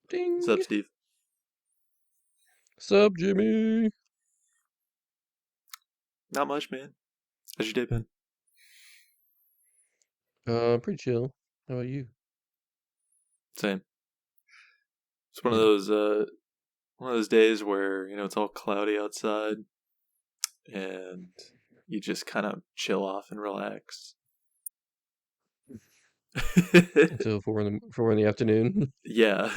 Ding. What's up, Steve? Sup, Jimmy? Not much, man. How's your day been? Pretty chill. How about you? Same. It's Yeah. one of those days where it's all cloudy outside, and you just kind of chill off and relax. Until 4 in the afternoon. Yeah.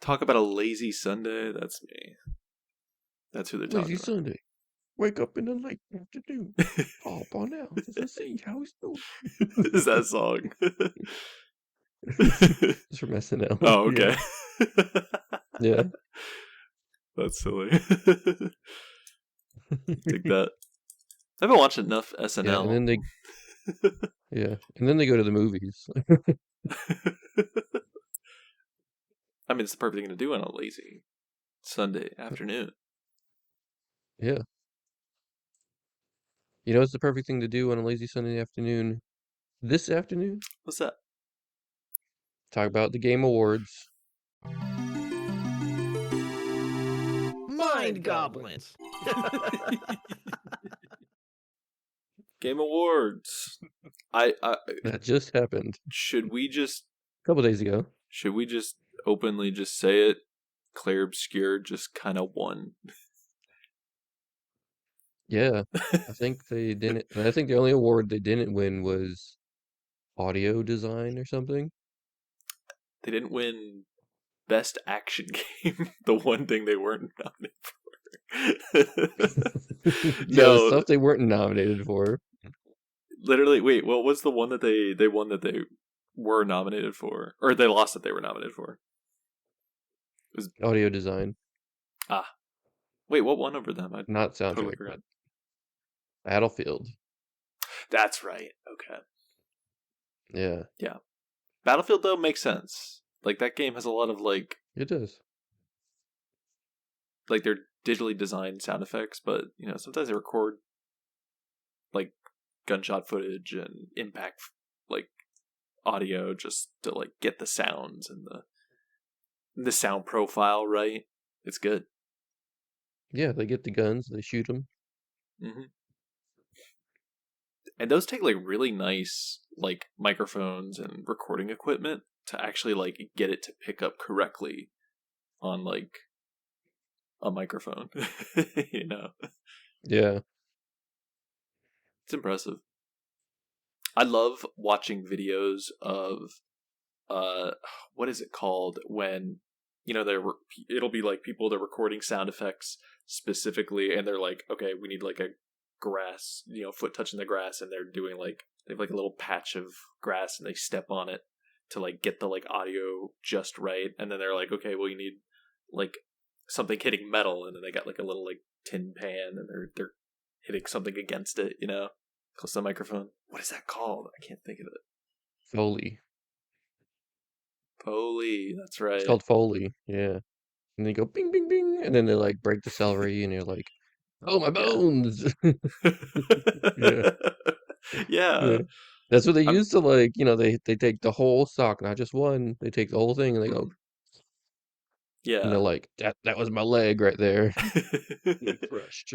Talk about a lazy Sunday. That's me. That's who they're Lazy talking Sunday. Wake up in the late afternoon. about. Hop on out to see how he's doing. Is that a song? It's from SNL. Oh, Yeah. okay. Yeah. That's silly. Take that. I haven't watched enough Yeah. And SNL. then they go to the movies. I mean, it's the perfect thing to do on a lazy Sunday afternoon. Yeah. You know, it's the perfect thing to do on a lazy Sunday afternoon. This afternoon, What's that? talk about the Game Awards. Mind Goblins. Game Awards. I That just happened should we just a couple days ago. openly just say it? Claire Obscure just kind of won. Yeah. I think they didn't. And I think the only award they didn't win was audio design or something. They didn't win Best Action Game. The one thing they weren't nominated for. Yeah, the No, stuff they weren't nominated for. literally. Wait, what was the one that they won that they were nominated for, or they lost that they were nominated for? It was Audio design, wait, what won over them? I not totally soundtrack, forgot. but Battlefield. That's right. Okay. Yeah, Yeah. Battlefield though makes sense. Like that game has a lot of like it does. they're digitally designed sound effects, but sometimes they record like gunshot footage and impact like audio just to like get the sounds and the sound profile right. It's good. Yeah, they get the guns, they shoot them. Hmm. And those take like really nice like microphones and recording equipment to actually like get it to pick up correctly on like a microphone. Yeah, It's impressive. I love watching videos of uh what is it called when it'll be like people that are recording sound effects specifically, and they're like, okay, we need like a grass, foot touching the grass, and they're doing like they have like a little patch of grass and they step on it to like get the like audio just right, and then they're like, okay, well, you need like something hitting metal, and then they got like a little like tin pan, and they're hitting something against it, close to the microphone. What is that called? I can't think of it. Foley. Foley, that's It's right. called Foley. Yeah, and they go bing, bing, bing, and then they like break the celery, and you're like, oh my Yeah. bones. Yeah, Yeah. yeah. That's what they I'm use to like, they take the whole stock, not just one. They take the whole thing and they go, mhm. and they're Yeah. like, that was my leg right there. Crushed.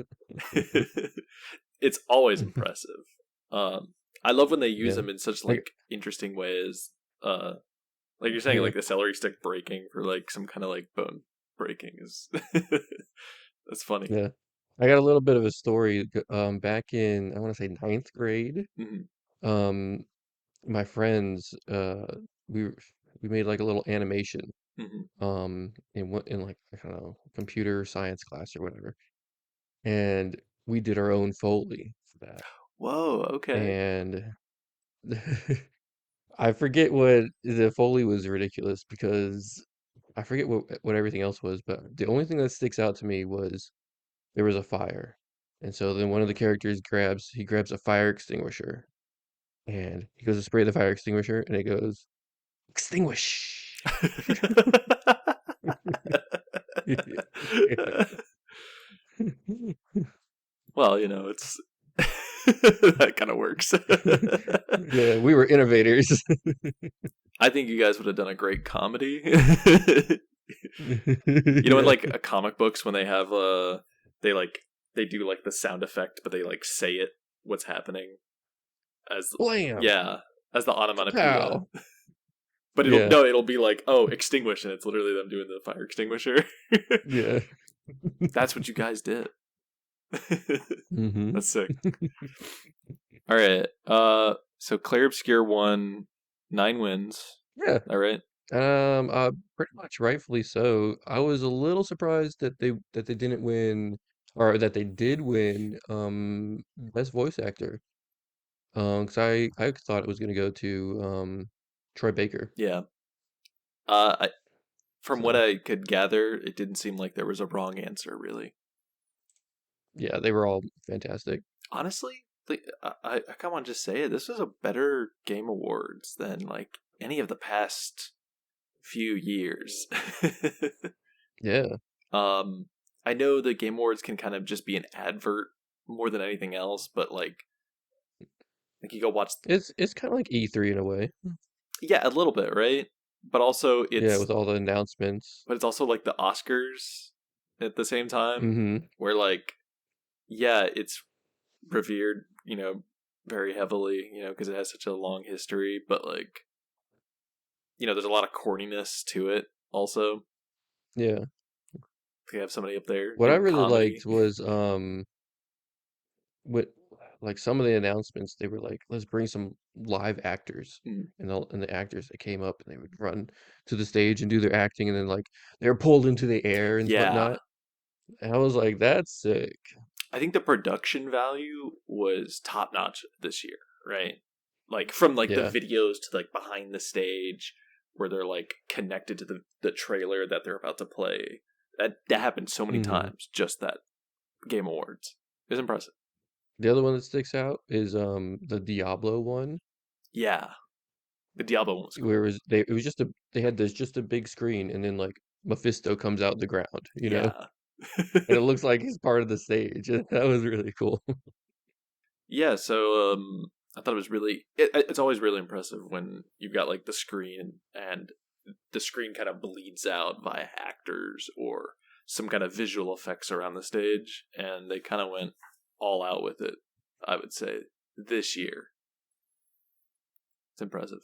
It's always impressive. I love when they use Yeah. them in such Like, like interesting ways. Like you're saying, yeah. like the celery stick breaking for like some kind of like bone breaking is that's funny. Yeah. I got a little bit of a story. Back in, I want to say ninth grade, Hmm. um, my friends, we were- we made like a little animation, Hmm. in like, I don't know, computer science class or whatever. And we did our own Foley for that. Whoa. Okay. And I forget what the Foley was ridiculous because I forget what everything else was, but the only thing that sticks out to me was there was a fire. And so then one of the characters grabs a fire extinguisher and he goes to spray the fire extinguisher and it goes, extinguish. Well, it's That kind of works. Yeah, we were innovators. I think you guys would have done a great comedy. You know, in Yeah. like comic books when they have they like they do like the sound effect, but they like say it what's happening as Blam. yeah as the onomatopoeia. Pow. But Yeah. it'll be like, oh, extinguish, and it's literally them doing the fire extinguisher. Yeah. That's what you guys did. Hmm. That's sick. All right. So Claire Obscure won 9 wins. Yeah. All right. Pretty much rightfully so. I was a little surprised that they didn't win, or that they did win, best voice actor. 'Cause I thought it was gonna go to Troy Baker. Yeah. I, from what So I could gather, it didn't seem like there was a wrong answer, really. yeah, they were all fantastic. Honestly, like, I kind of want to just say it. This was a better Game Awards than like any of the past few years. Yeah, um, I know the Game Awards can kind of just be an advert more than anything else, but like you go watch, it's kind of like E3 in a way. yeah, a little bit, right? But also Yeah, with all the announcements. it's also like the Oscars at the same time, Hmm. where like, yeah, it's revered, very heavily, because it has such a long history, but like, there's a lot of corniness to it also. Yeah. They have somebody up there What I doing really comedy. liked was what like some of the announcements, they were like, let's bring some live actors. Mm. And the actors that came up and they would run to the stage and do their acting, and then like they're pulled into the air and Yeah. whatnot. And I was like, that's sick. I think the production value was top notch this year, right? Like from like the Yeah. videos to like behind the stage where they're like connected to the trailer that they're about to play. That happened so many Hmm. times, just that Game Awards. It's impressive. The other one that sticks out is the Diablo one, Yeah. The Diablo one was where cool. it was just a they had this just a big screen, and then like Mephisto comes out the ground, Yeah. and it looks like he's part of the stage. That was really cool. Yeah, so I thought it was really it's always really impressive when you've got like the screen and the screen kind of bleeds out via actors or some kind of visual effects around the stage, and they kind of went all out with it, I would say, this year. It's impressive.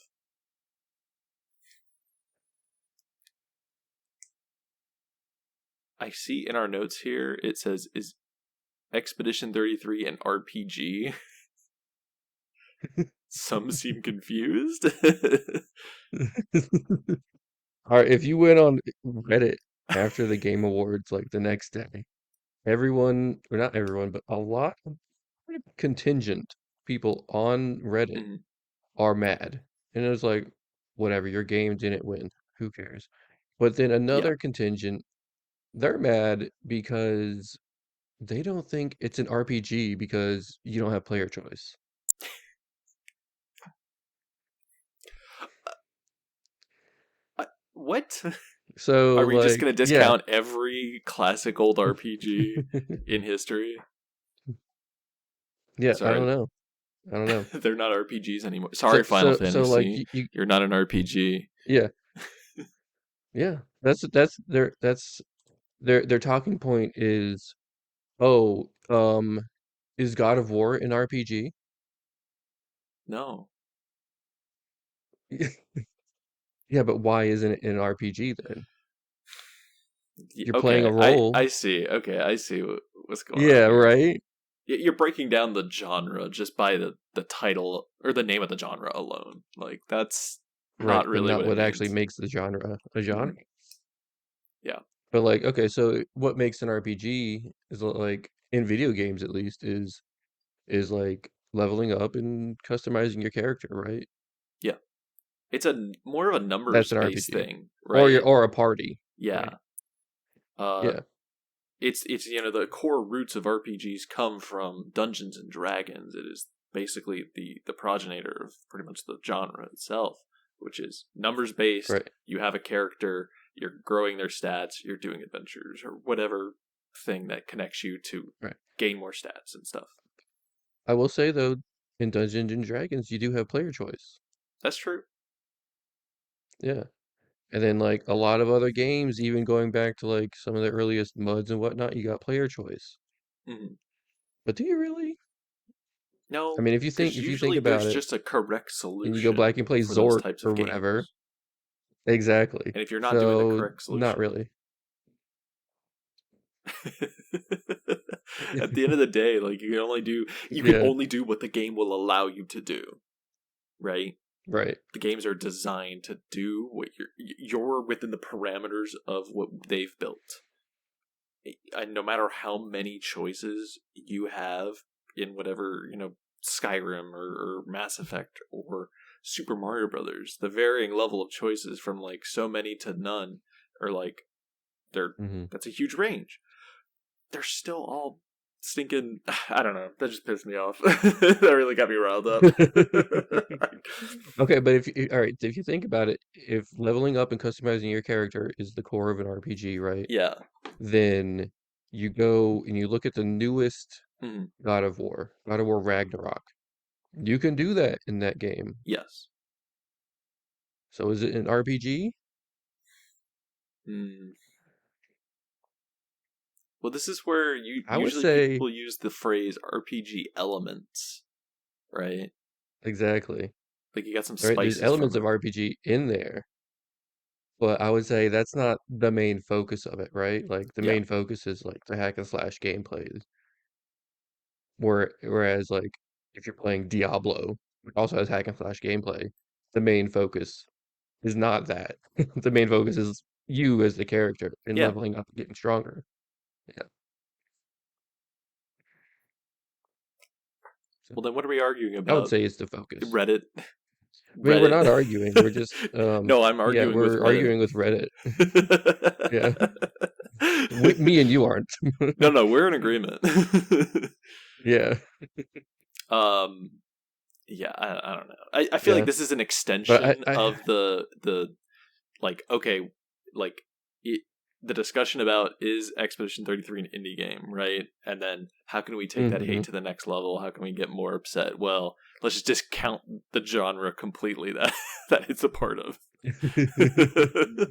I see in our notes here it says, is Expedition 33 an RPG? Some seem confused. All right, if you went on Reddit after the Game Awards, like the next day, everyone, or not everyone, but a lot of contingent people on Reddit Mhm. are mad. And it was like, whatever, your game didn't win. Who cares? But then Yeah. another contingent, they're mad because they don't think it's an RPG because you don't have player choice. What? So Are we just like, going to yeah. discount every classic old RPG in history? Yeah, I don't Sorry, know. I don't know. they're not RPGs anymore. Sorry, Final So like Fantasy, you you're not an RPG. yeah. Yeah. That's their talking point is, oh, is God of War an RPG? No. Yeah, but why isn't it an RPG then? You're playing a Okay, I role. I see. Okay, I see what's going on Yeah, here. right? You're breaking down the genre just by the title or the name of the genre alone. Like that's Right, not but really not what it what actually means. makes the genre a genre. Mhm. Yeah. But like, okay, so what makes an RPG is like in video games at least is like leveling up and customizing your character, right? Yeah. It's more of a That's numbers an based RPG. thing, Or your right? or a party, right? Yeah. Uh Yeah, it's the core roots of RPGs come from Dungeons and Dragons. It is basically the progenitor of pretty much the genre itself, which is numbers based. right. You have a character, you're growing their stats, you're doing adventures or whatever thing that connects you to Right. gain more stats and stuff. I will say though, in Dungeons and Dragons, you do have player choice. That's true. Yeah. And then like a lot of other games, even going back to like some of the earliest MUDs and whatnot, you got player choice. Mhm. But do you really? I No, mean, because if you think usually about there's it, just a correct and you go back solution and play for those Zort types or of whatever, games. exactly. And if you're not doing the So correct not solution, really. at the end of the day, like you can Yeah, only do what the game will allow you to do, right? right. The games are designed to do what you're within the parameters of what they've built. And no matter how many choices you have in whatever, Skyrim or Mass Effect or Super Mario Brothers, the varying level of choices from like so many to none are like they're Hmm. that's a huge range. They're still all stinking. I don't know. That just pissed me off. That really got me riled up. Okay, but all right, if you think about it, if leveling up and customizing your character is the core of an RPG, right? Yeah. Then you go and you look at the newest Mhm. God of War Ragnarok. You can do that in that game. Yes. So is it an RPG? Mm. Well, this is where you I would usually say people use the phrase RPG elements, right? exactly. Like you got some Right? There's spices from elements of it. RPG in there, but I would say that's not the main focus of it, right? Like the Yeah. main focus is like the hack and slash gameplay. Whereas like if you're playing Diablo, which also has hack and slash gameplay, the main focus is not that. The main focus is you as the character and Yeah. leveling up and getting stronger. Yeah. So Well, then what are we arguing I would about? say it's the focus. Reddit. I mean, we're not Reddit. arguing. We're just No, I'm yeah, arguing with we're Reddit. arguing with Reddit. Yeah. Me and you aren't. No, no, we're in agreement. Yeah. um, yeah, I don't know. I feel like Yeah. this is an But extension I of the like okay, like it, the discussion about is Expedition 33 an indie game, right? And then how can we take that hmm hate to the next level? How can we get more upset? Well, let's just discount the genre completely that that it's a part of.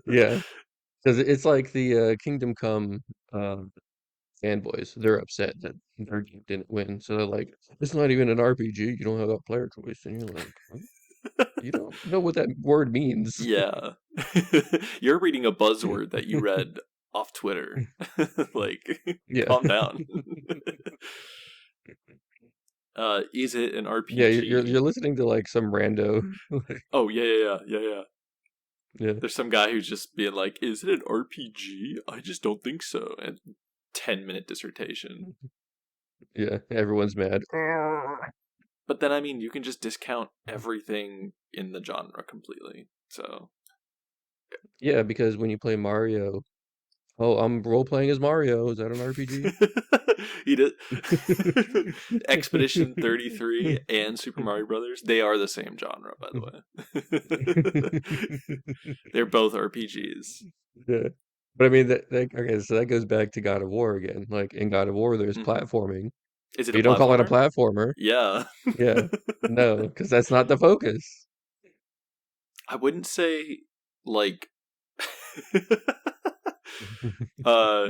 Yeah. Because it's like the Kingdom Come um fanboys. They're upset that their game didn't win. So they're like, it's not even an RPG. You don't have a player choice. And you're like, "What? You don't know what that word means." Yeah. You're reading a buzzword that you read off Twitter. Like, Yeah. calm down. Is it an Yeah, RPG? you're listening to like some rando. Like, Oh, yeah, yeah, yeah, yeah, yeah. yeah. There's some guy who's just being like, is it an RPG? I just don't think so. And 10-minute dissertation. Yeah, everyone's mad. But then, I mean, you can just discount everything in the genre completely. So, Yeah, because when you play Mario, oh, I'm role playing as Mario. Is that an RPG? he did. Expedition 33 and Super Mario Brothers, they are the same genre, by the way. They're both RPGs. Yeah. But I mean that okay, so that goes back to God of War again. Like in God of War there's Hmm. platforming. Is it But a you don't call it a platformer? platformer. Yeah. Yeah. No, because that's not the focus. I wouldn't say, like. uh,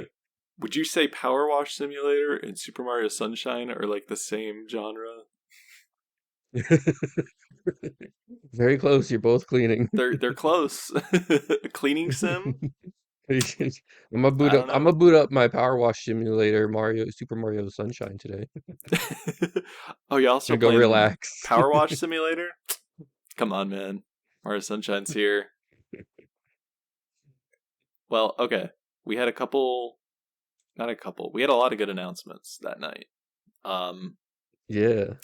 would you say Power Wash Simulator and Super Mario Sunshine are like the same genre? Very close, you're both cleaning. They're close. Cleaning sim? I don't I'm know. gonna boot up my Power Wash Simulator Super Mario Sunshine today. Oh, you also And go playing relax. Power Wash Simulator? Come on, man. Mario Sunshine's here. Well, okay. We had a couple, not a couple. We had a lot of good announcements that night. Um, Yeah.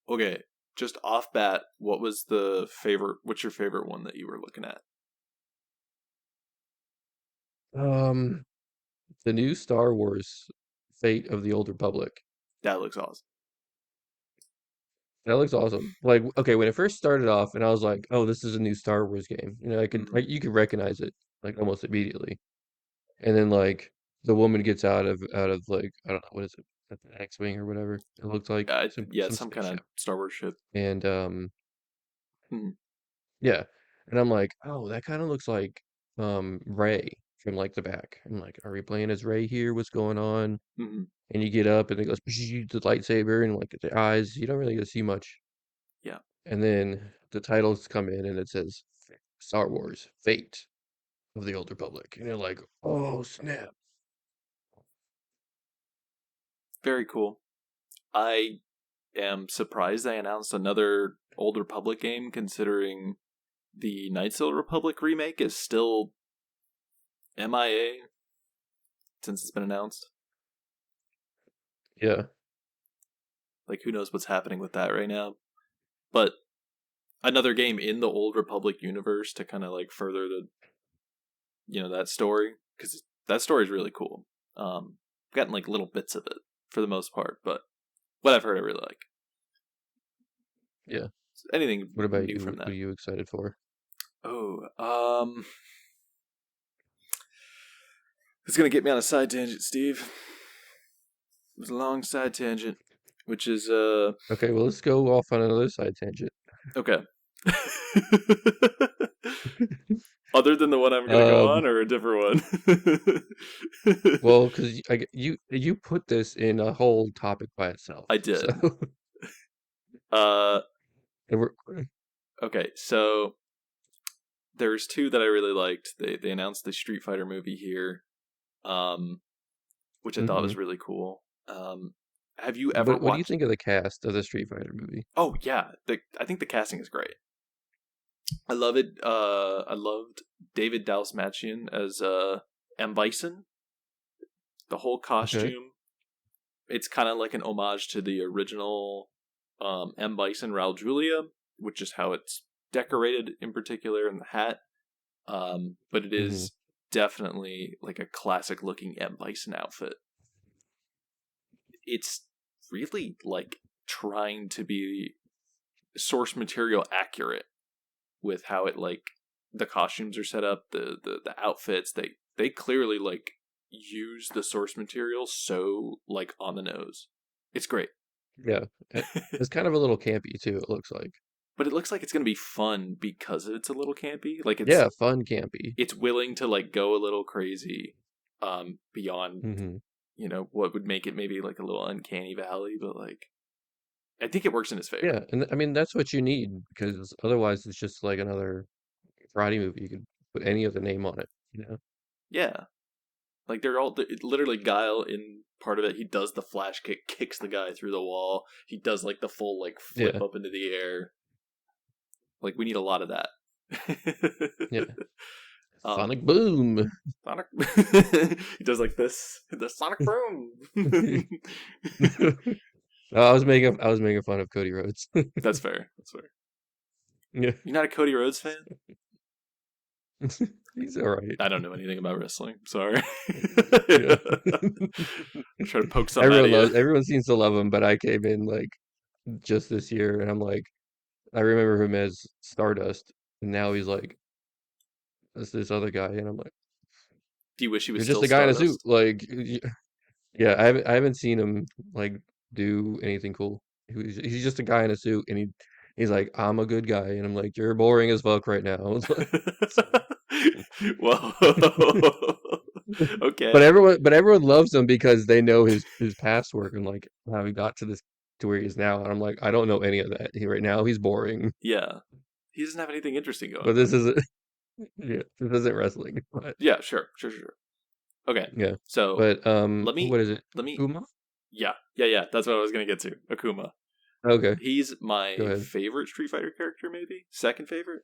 okay. Just off bat, what was the favorite? What's your favorite one that you were looking at? Um, the new Star Wars Fate of the Old Republic. That looks awesome. That looks awesome. Like, okay, when it first started off, and I was like, "Oh, this is a new Star Wars game." Hmm. you could recognize it like almost immediately. And then like the woman gets out of like I don't know what is it? the X-wing or whatever it looked like, Yeah, some some kind of spaceship, Star Wars ship. and Hmm. yeah, and I'm like, oh, that kind of looks like Ray from like the back. I'm like, are we playing as Ray here? What's going on? Hmm. And you get up and it goes the lightsaber and like the eyes. You don't really get to see much. Yeah, And then the titles come in and it says Star Wars: Fate of the Old Republic, and you're like, oh snap. very cool. I am surprised they announced another Old Republic game, considering the Knights of the Republic remake is still MIA since it's been announced. Yeah, Like, who knows what's happening with that right now? But another game in the Old Republic universe to kind of like further the that story, because that story is really cool. Gotten like little bits of it for the most part, but what I've heard I really like. yeah. Anything What about new you? from What are that? you excited for? Oh, it's gonna get me on a side tangent, Steve. It was a long side tangent, which is Okay, well, let's go off on another side tangent. okay. Other than the one I'm gonna go Um, on, or a different one? well, because you put this in a whole topic by itself, I so did. Uh, and we're okay, so there's two that I really liked. They announced the Street Fighter movie here, um, which I thought hmm. was really cool. Have you ever What do you watched? think of the cast of the Street Fighter movie? Oh yeah, I think the casting is great. I love it. I loved David Dalsmatchian as M Bison. The whole Okay. costume, it's kind of like an homage to the original M Bison Raul Julia, which is how it's decorated in particular in the hat. But it Hmm. is definitely like a classic looking M Bison outfit. It's really like trying to be source material accurate with how it like the costumes are set up, the outfits. They clearly like use the source material so like on the nose. It's great. Yeah, it's kind of a little campy too. It looks like. But it looks like it's gonna be fun because it's a little campy. Like Yeah, fun campy. it's willing to like go a little crazy, beyond Hmm. what would make it maybe like a little uncanny valley. But like I think it works in his favor. Yeah, and I mean that's what you need because otherwise it's just like another karate movie. You could put any other name on it, you know? Yeah, like literally Guile in part of it. He does the flash kick, kicks the guy through the wall. He does like the full like flip Yeah, up into the air. Like we need a lot of that. yeah. um, Sonic Boom. Sonic. He does like this. The Sonic Boom. No, I was making fun of Cody Rhodes. That's fair. That's fair. Yeah, You're not a Cody Rhodes fan? he's all right. I don't know anything about wrestling. Sorry. Yeah. Try to poke something out of you. Everyone seems to love him, but I came in like just this year and I'm like I remember him as Stardust and now he's like as this other guy and I'm like Do you wish he was you're just still a guy in a suit. Stardust? Like yeah, I haven't seen him like do anything cool. He's just a guy in a suit and he's like I'm a good guy and I'm like you're boring as fuck right now. It's like, Whoa. but Okay. everyone loves him because they know his past work and like how he got to this to where he is now. And I'm like, I don't know any of that. Right now he's boring. Yeah. He doesn't have anything interesting going But on. this isn't yeah, this isn't wrestling. But Yeah, sure. Sure, sure, sure. Okay. yeah. So But let me what is it? let me Akuma? yeah. Yeah, yeah. That's what I was gonna get to. Akuma. Okay, He's go my ahead. favorite Street Fighter character, maybe. Second favorite.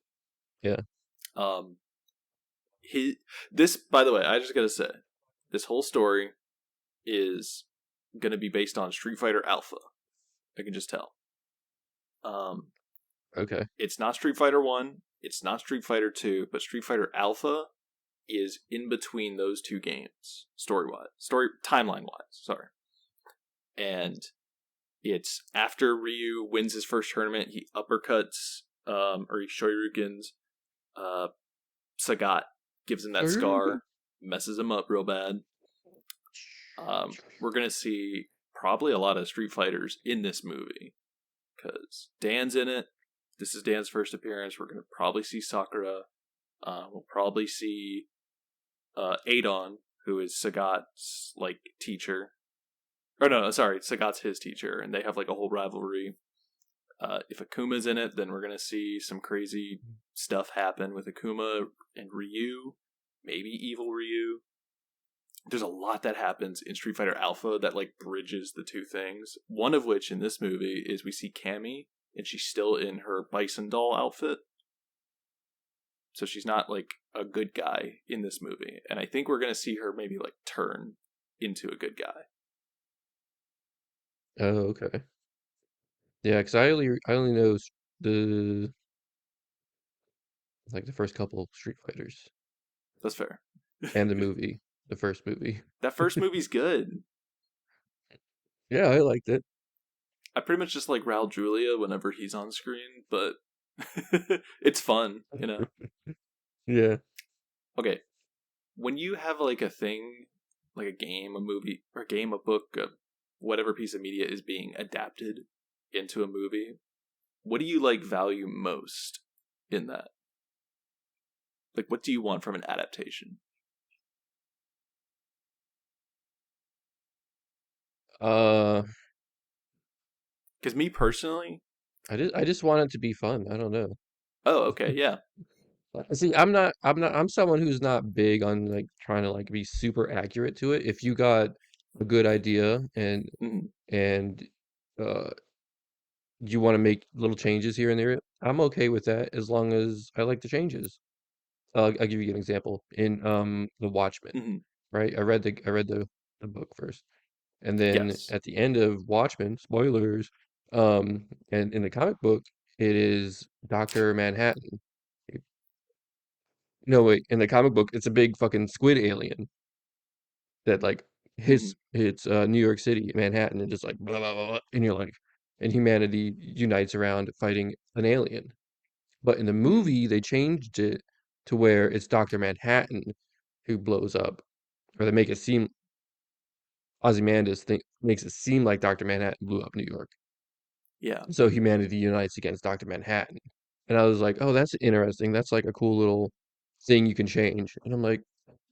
Yeah. Um he this by the way, I just gotta say, this whole story is gonna be based on Street Fighter Alpha. I can just tell. Um Okay. it's not Street Fighter 1, it's not Street Fighter 2, but Street Fighter Alpha is in between those two games, story timeline wise, sorry. And it's after Ryu wins his first tournament, he uppercuts or he shoryukens uh Sagat, gives him that Shoryuken. scar, messes him up real bad. We're gonna see probably a lot of Street Fighters in this movie because Dan's in it. This is Dan's first appearance. We're gonna probably see Sakura. We'll probably see Adon, who is Sagat's like teacher. Or no, sorry, Sagat's his teacher, and they have like a whole rivalry. If Akuma's in it, then we're gonna see some crazy stuff happen with Akuma and Ryu, maybe evil Ryu. There's a lot that happens in Street Fighter Alpha that like bridges the two things. One of which in this movie is we see Cammy, and she's still in her Bison doll outfit, so she's not like a good guy in this movie. And I think we're gonna see her maybe like turn into a good guy. Oh, okay. Yeah, because I only know the like the first couple Street Fighters That's fair. and the movie, the first movie. That first movie's good. Yeah, I liked it. I pretty much just like Raul Julia whenever he's on screen, but it's fun, you know. Yeah. Okay, when you have like a thing, like a game, a movie, or a game, a book, whatever piece of media is being adapted into a movie, what do you like value most in that? Like, what do you want from an adaptation? Uh, Because me personally, I just want it to be fun. I don't know. oh, okay, yeah, See, I'm someone who's not big on like trying to like be super accurate to it. If you got a good idea mm-hmm. and uh you want to make little changes here and there, I'm okay with that as long as I like the changes. I'll give you an example. In The Watchmen, Mm-hmm. right? I read the book first. And then Yes, at the end of Watchmen, spoilers, and in the comic book, it is Dr. Manhattan. No, wait, in the comic book, it's a big fucking squid alien that like mm-hmm. hits New York City, Manhattan, and just like blah blah blah, blah, and you're like, and humanity unites around fighting an alien. But in the Mm-hmm. movie, they changed it to where it's Dr. Manhattan who blows up, or they make it seem Ozymandias makes it seem like Dr. Manhattan blew up New York. Yeah, So humanity unites against Dr. Manhattan. And I was like, oh, that's interesting. That's like a cool little thing you can change. And I'm like,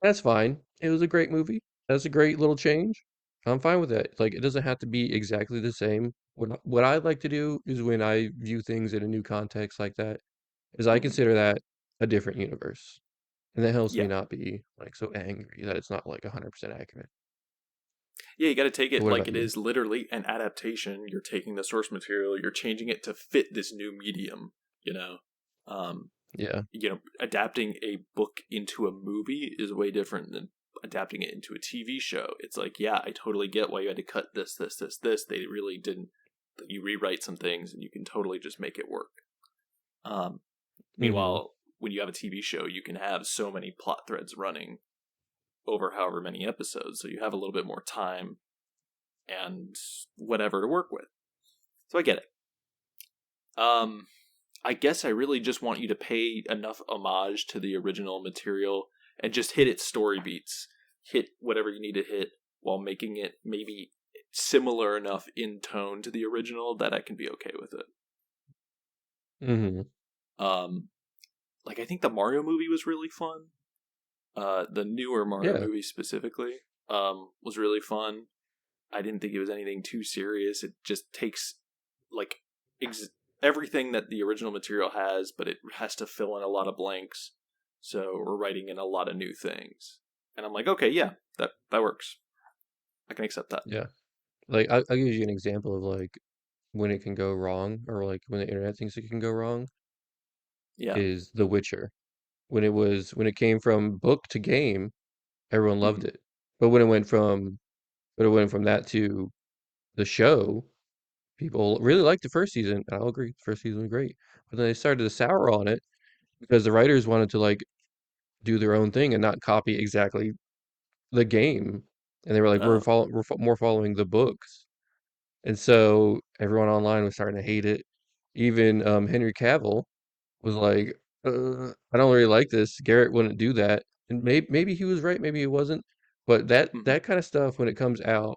that's fine. It was a great movie. That's a great little change. I'm fine with that. Like, it doesn't have to be exactly the same. What I like to do is when I view things in a new context like that, is I mm-hmm. consider that a different universe. And that helps me Yeah, not be like so angry that it's not like 100% accurate. yeah. You got to take But it what like about it you? is literally an adaptation. You're taking the source material, you're changing it to fit this new medium. You know, um, Yeah. adapting a book into a movie is way different than adapting it into a TV show. It's like, yeah, I totally get why you had to cut this. They really didn't. You rewrite some things, and you can totally just make it work. Um, Hmm. Meanwhile, when you have a TV show, you can have so many plot threads running over however many episodes, so you have a little bit more time and whatever to work with. So I get it. Um, I guess I really just want you to pay enough homage to the original material and just hit its story beats. Hit whatever you need to hit while making it maybe similar enough in tone to the original that I can be okay with it. Hmm. Um, like I think the Mario movie was really fun. The newer Mario Yeah. movie specifically, was really fun. I didn't think it was anything too serious. It just takes like ex- everything that the original material has, but it has to fill in a lot of blanks. So we're writing in a lot of new things, and I'm like, okay, yeah, that works. I can accept that. Yeah. Like I'll give you an example of like when it can go wrong or like when the internet thinks it can go wrong Yeah. is The Witcher. When it came from book to game, everyone loved Mm-hmm. it. But it went from that to the show, people really liked the first season. I'll agree, the first season was great. But then they started to sour on it because the writers wanted to like do their own thing and not copy exactly the game. And they were like, Oh. more following the books. And so everyone online was starting to hate it. Even Henry Cavill was like, I don't really like this. Garrett wouldn't do that. And maybe he was right, maybe he wasn't. But that Mm-hmm. that kind of stuff when it comes out,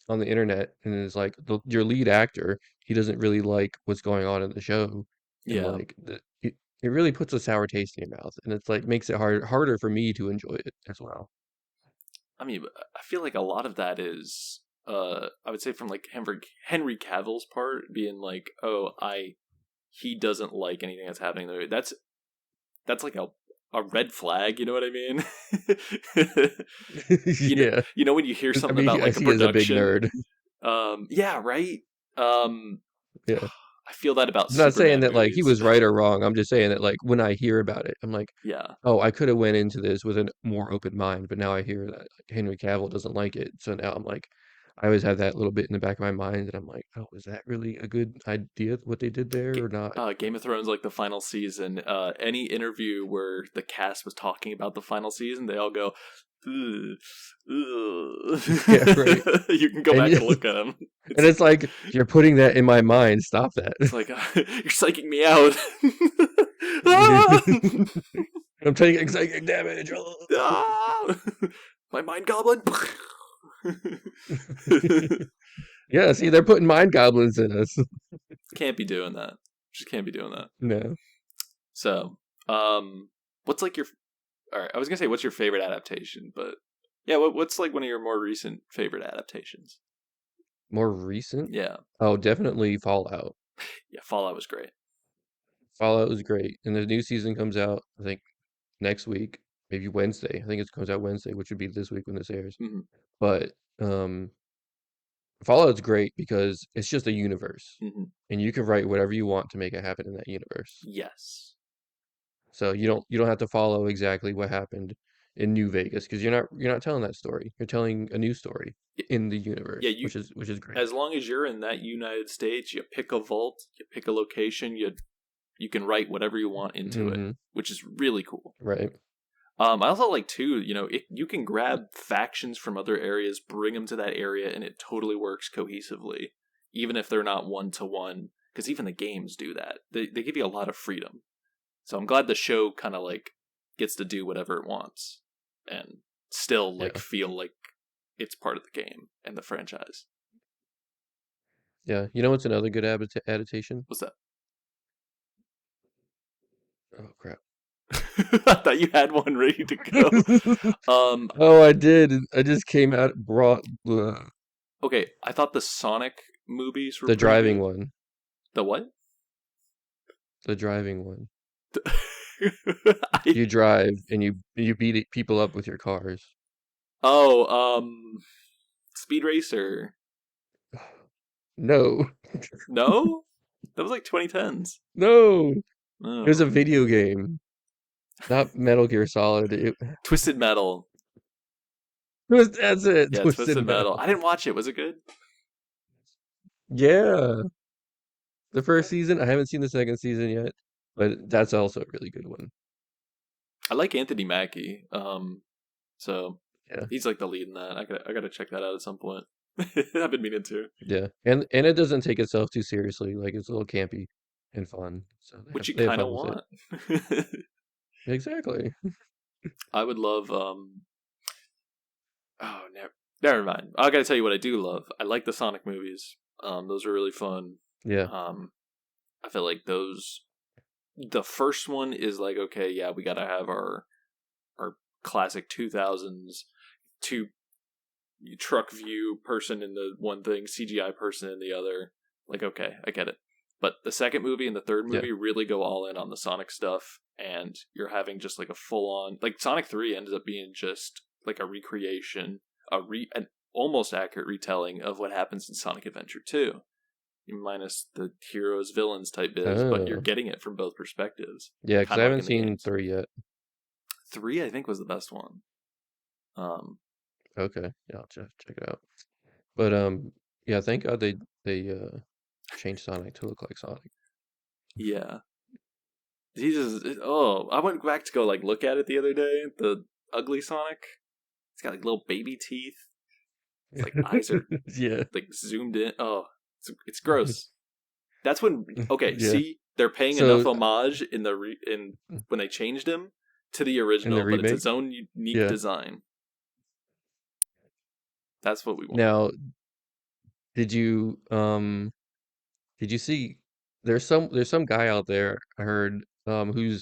on the internet, and it's like your lead actor, he doesn't really like what's going on in the show, and Yeah. like it really puts a sour taste in your mouth, and it's like makes it harder for me to enjoy it as well. I mean, I feel like a lot of that is, I would say from like Henry Cavill's part being like, oh, he doesn't like anything that's happening there. That's like a red flag. You know what I mean? Yeah, you know when you hear I something mean, about like a he is a big production. nerd. Yeah, right. Um, Yeah. I feel that about I'm not saying Superman that like he movies. was right or wrong. I'm just saying that like when I hear about it, I'm like, Yeah. oh, I could have went into this with a more open mind, but now I hear that like, Henry Cavill doesn't like it. So now I'm like, I always have that little bit in the back of my mind, and I'm like, oh, is that really a good idea what they did there or not? Game of Thrones, like the final season, any interview where the cast was talking about the final season, they all go, "Ugh, ugh." Yeah, right. You can go And back and look at them. and it's like you're putting that in my mind. Stop that. It's like you're psyching me out. Ah! I'm taking psychic damage. Ah! My mind goblin. Yeah, see, they're putting mind goblins in us. Can't be doing that. Just can't be doing that. No. So, what's like your? All right, I was gonna say what's your favorite adaptation, but yeah, what's like one of your more recent favorite adaptations? More recent? Yeah, Oh, definitely Fallout. yeah, Fallout was great. Fallout was great. And the new season comes out, I think, next week, maybe Wednesday. I think it comes out Wednesday, which would be this week when this airs. Hmm. But Fallout's great because it's just a universe. Hmm. And you can write whatever you want to make it happen in that universe. Yes. So you don't have to follow exactly what happened in New Vegas because you're not telling that story. You're telling a new story in the Yeah, universe, which is great. as long as you're in that United States, you pick a vault, you pick a location, you can write whatever you want into it, Hmm. which is really cool. Right. I also like too, you can grab factions from other areas, bring them to that area, and it totally works cohesively, even if they're not one to one. Because even the games do that. They give you a lot of freedom. So I'm glad the show kind of like gets to do whatever it wants, and still like Yeah. feel like it's part of the game and the franchise. Yeah. You know what's another good adaptation? What's that? Oh crap. I thought you had one ready to go. Um, Oh, I did. I just came out brought okay, I thought the Sonic movies were the pretty driving good. one. The what? The driving one. I, You drive and you beat people up with your cars. oh, Speed Racer. No. No, that was like 2010s. No. It was a Oh, video game, not Metal Gear Solid. Twisted Metal. That's it. Yeah, Twisted Twisted Metal. Metal. I didn't watch it. Was it good? Yeah. The first season, I haven't seen the second season yet, but that's also a really good one. I like Anthony Mackie. So Yeah. he's like the lead in that. I gotta check that out at some point. I've been meaning to. Yeah. And it doesn't take itself too seriously. Like it's a little campy and fun. So they Which have you they have kind of fun with it. want. Exactly. I would love. Oh, never mind. I gotta tell you what I do love. I like the Sonic movies. Those are really fun. Yeah. Um, I feel like those. The first one is like, okay, yeah, we gotta have our classic 2000s two truck view person in the one thing, CGI person in the other. Like, okay, I get it. But the second movie and the third Yeah. movie really go all in on the Sonic stuff, and you're having just like a full on like Sonic 3 ended up being just like a recreation, an almost accurate retelling of what happens in Sonic Adventure 2. Minus the heroes villains type biz, but you're Oh. getting it from both perspectives, Yeah, because kind I of like haven't in the seen games. 3 yet. 3 I think was the best one. Um, Okay. Yeah, I'll check it out. But yeah, thank God they changed Sonic to look like Sonic. yeah, he just I went back to go like look at it the other day. The ugly Sonic, it's got like little baby teeth. It's like eyes are Yeah. like zoomed in. Oh, it's gross. That's when okay. Yeah. See, they're paying enough So homage in in when they changed him to the in the original, but it's remake, its own unique yeah. design. That's what we want. Now, did you did you see there's some guy out there I heard who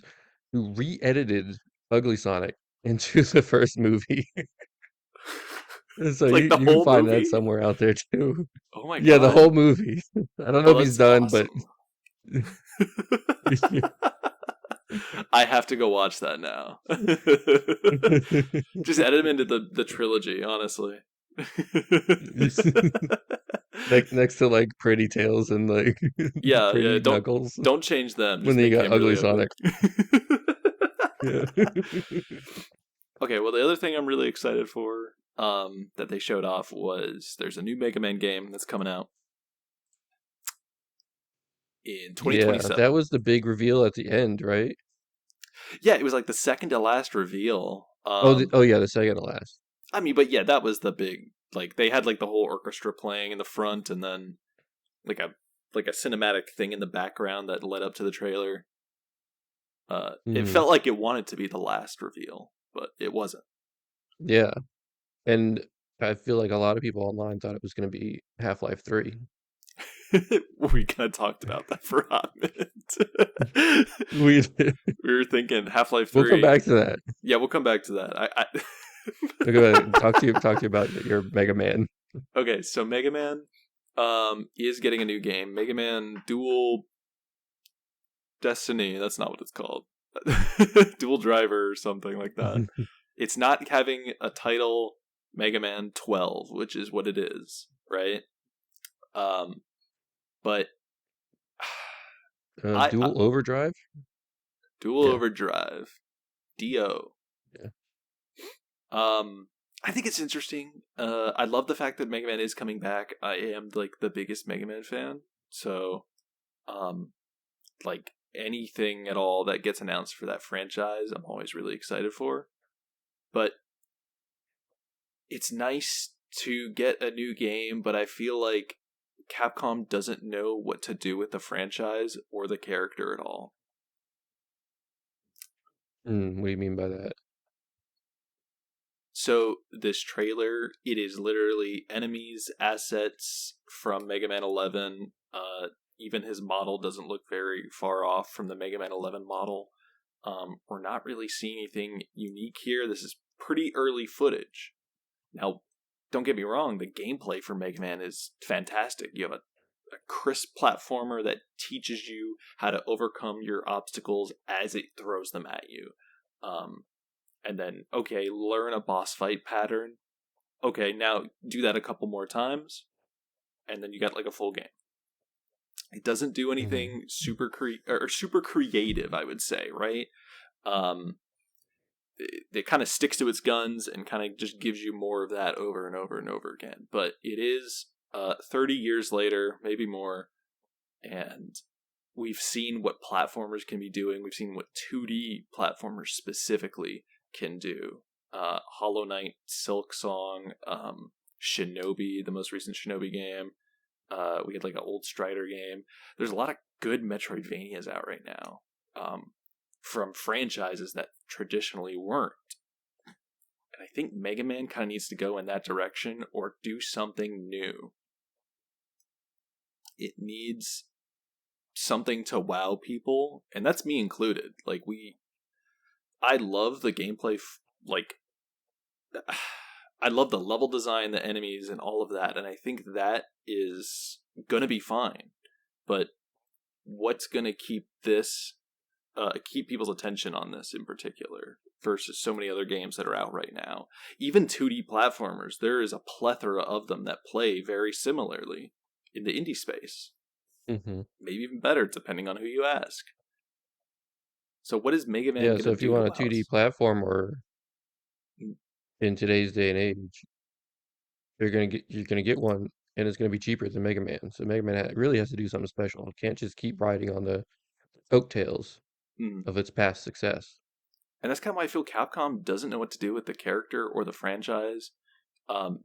re-edited Ugly Sonic into the first movie. So Like the you can whole find that movie? somewhere out there too. Oh my Yeah, the god. whole movie. I don't know Oh, if he's that's done, but awesome. I have to go watch that now. Just edit him into the trilogy, honestly. next to like Pretty Tails and like Yeah, yeah. Pretty Knuckles, Don't change them. when Just then you make got him really Ugly ugly. Sonic. Yeah. Okay, well, the other thing I'm really excited for, that they showed off was there's a new Mega Man game that's coming out in Yeah, that 2027. was the big reveal at the end, right? Yeah, it was like the second to last reveal. Oh yeah, the second to last. I mean, but yeah, that was the big, like they had like the whole orchestra playing in the front, and then like a cinematic thing in the background that led up to the trailer. It Hmm. felt like it wanted to be the last reveal, but it wasn't. Yeah, and I feel like a lot of people online thought it was going to be Half-Life 3. We kind of talked about that for a hot minute. We We were thinking Half Life we'll come 3. back to that. Yeah, we'll come back to that. We'll go ahead and talk to you about your Mega Man. Okay, so Mega Man is getting a new game. Mega Man Dual Destiny. That's not what it's called. Dual Driver or something like that. It's not having a title Mega Man 12, which is what it is, right? Um, but I Dual Overdrive. Dual Yeah, Overdrive, Do. yeah. I think it's interesting. I love the fact that Mega Man is coming back. I am like the biggest Mega Man fan, so um, like anything at all that gets announced for that franchise, I'm always really excited for. But it's nice to get a new game, but I feel like Capcom doesn't know what to do with the franchise or the character at all. What do you mean by that? So this trailer, it is literally enemies, assets from Mega Man 11. Even his model doesn't look very far off from the Mega Man 11 model. We're not really seeing anything unique here. This is pretty early footage. Now, don't get me wrong, the gameplay for Mega Man is fantastic. You have a crisp platformer that teaches you how to overcome your obstacles as it throws them at you. Um, and then, okay, learn a boss fight pattern. Okay, now do that a couple more times, and then you got like a full game. It doesn't do Hmm. anything super creative, I would say, right? Um, it kind of sticks to its guns and kind of just gives you more of that over and over and over again. But it is 30 years later, maybe more, and we've seen what platformers can be doing. We've seen what 2D platformers specifically can do. Hollow Knight, Silk Song, Shinobi, the most recent Shinobi game. We had like an old Strider game. There's a lot of good Metroidvanias out right now, from franchises that traditionally weren't. And I think Mega Man kind of needs to go in that direction or do something new. It needs something to wow people, and that's me included. I love the gameplay. Like, I love the level design, the enemies, and all of that, and I think that is gonna be fine. But what's gonna keep people's attention on this in particular versus so many other games that are out right now? Even 2D platformers, there is a plethora of them that play very similarly in the indie space. Hmm. Maybe even better, depending on who you ask. So, what is Mega Man Yeah, gonna so if you do to want a WoW 2D us? platformer in today's day and age, you're gonna get one, and it's gonna be cheaper than Mega Man. So Mega Man really has to do something special. It can't just keep riding on the coattails Mm. of its past success. And that's kind of why I feel Capcom doesn't know what to do with the character or the franchise.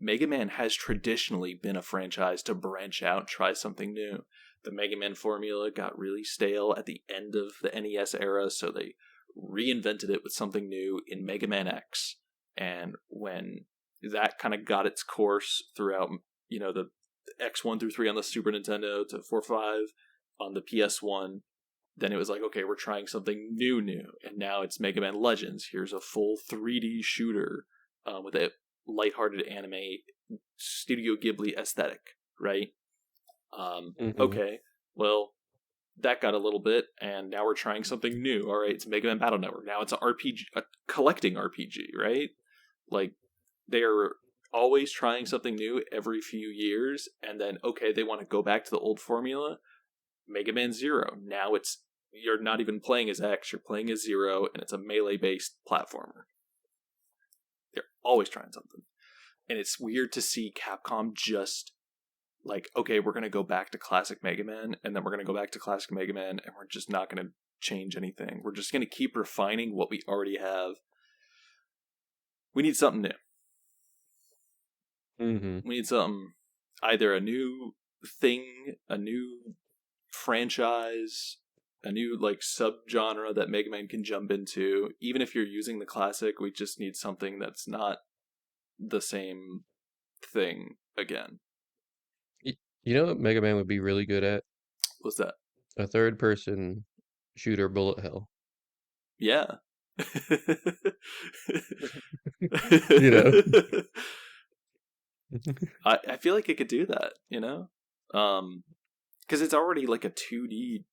Mega Man has traditionally been a franchise to branch out, try something new. The Mega Man formula got really stale at the end of the NES era, so they reinvented it with something new in Mega Man X. And when that kind of got its course throughout, the X1 through 3 on the Super Nintendo to 4, 5 on the PS1. Then it was like, okay, we're trying something new, and now it's Mega Man Legends. Here's a full 3D shooter with a lighthearted anime Studio Ghibli aesthetic, right? Hmm. Okay, well, that got a little bit, and now we're trying something new. All right, it's Mega Man Battle Network. Now it's an RPG, a collecting RPG, right? Like they're always trying something new every few years, and then okay, they want to go back to the old formula. Mega Man Zero. Now it's you're not even playing as X, you're playing as Zero, and it's a melee based platformer. They're always trying something. And it's weird to see Capcom just like, okay, we're gonna go back to classic Mega Man, and then we're gonna go back to classic Mega Man, and we're just not gonna change anything. We're just gonna keep refining what we already have. We need something new. Hmm. We need something, either a new thing, a new franchise, a new like subgenre that Mega Man can jump into. Even if you're using the classic, we just need something that's not the same thing again. You know what Mega Man would be really good at? What's that? A third person shooter bullet hell. Yeah. You know? I feel like it could do that, you know? Because it's already like a 2D,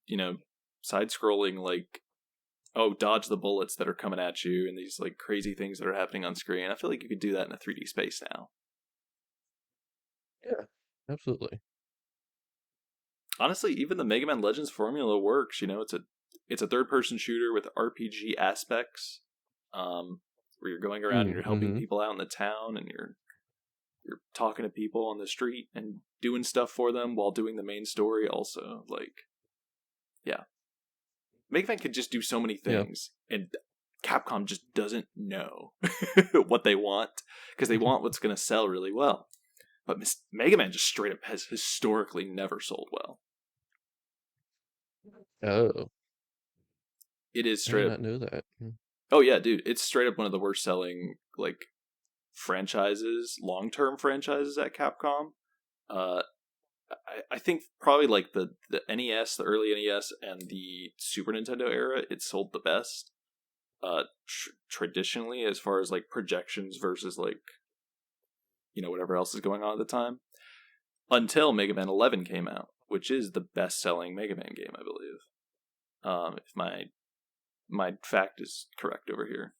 you know, side scrolling, like, oh, dodge the bullets that are coming at you and these like crazy things that are happening on screen. I feel like you could do that in a 3D space now. Yeah, absolutely. Honestly, even the Mega Man Legends formula works. You know, it's a third person shooter with RPG aspects, where you're going around and you're helping Mm-hmm. people out in the town, and you're talking to people on the street and doing stuff for them while doing the main story. Also, like, yeah, Mega Man could just do so many Yeah. things, and Capcom just doesn't know what they want because they want what's going to sell really well. But Mega Man just straight up has historically never sold well. Oh, It is I did straight up. not know that. Mm. Oh yeah, dude, it's straight up one of the worst selling like franchises, long term franchises at Capcom. Uh, I think probably like the NES, the early NES, and the Super Nintendo era, it sold the best. Traditionally, as far as like projections versus like whatever else is going on at the time, until Mega Man 11 came out, which is the best selling Mega Man game, I believe. If my fact is correct over here.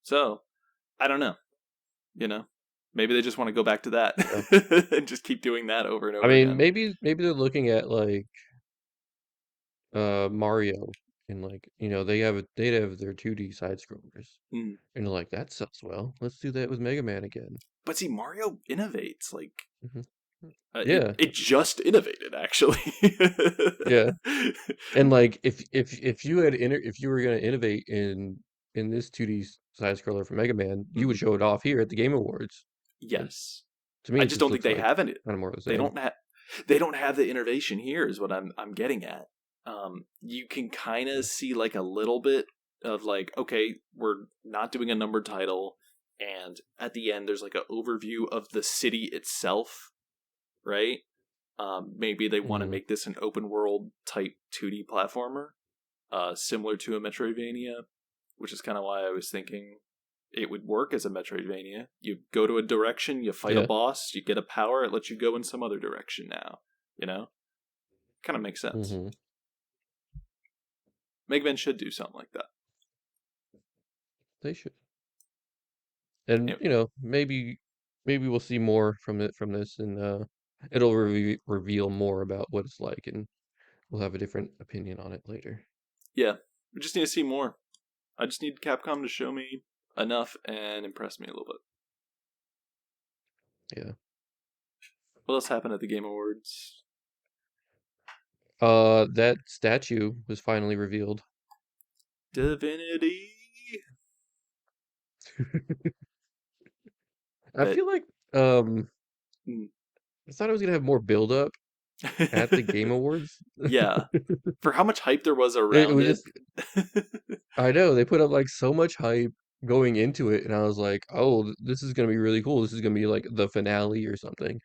So I don't know. You know, maybe they just want to go back to that Yeah. and just keep doing that over and I over mean, again. maybe they're looking at like Mario and like, they have their 2D side scrollers. Mm. And they're like, that sells well. Let's do that with Mega Man again. But see, Mario innovates. Like Hmm. it, Yeah. it just innovated actually. Yeah. And like if you had if you were gonna innovate in this 2D side scroller for Mega Man, you would Mhm. show it off here at the Game Awards. But Yes, to me, I it just just don't think looks they like have it. kind of more of the They same. don't have. They don't have the innovation here. Is what I'm getting at. You can kind of Yeah. see like a little bit of like, okay, we're not doing a numbered title, and at the end there's like an overview of the city itself, right? Maybe they want to Hmm. make this an open world type 2D platformer, similar to a Metroidvania, which is kind of why I was thinking it would work as a Metroidvania. You go to a direction, you fight a Yeah. boss, you get a power, it lets you go in some other direction now. You know? Kind of makes sense. Hmm. Mega Man should do something like that. They should. And Anyway, maybe we'll see more from this, and it'll reveal more about what it's like, and we'll have a different opinion on it later. yeah, we just need to see more. I just need Capcom to show me enough and impress me a little bit. Yeah. What else happened at the Game Awards? That statue was finally revealed. Divinity. I That. feel like um Mm. I thought I was gonna have more build up at the Game Awards. Yeah, for how much hype there was It around was it. just I know they put up like so much hype, going into it, and I was like, "Oh, this is gonna be really cool. This is gonna be like the finale or something."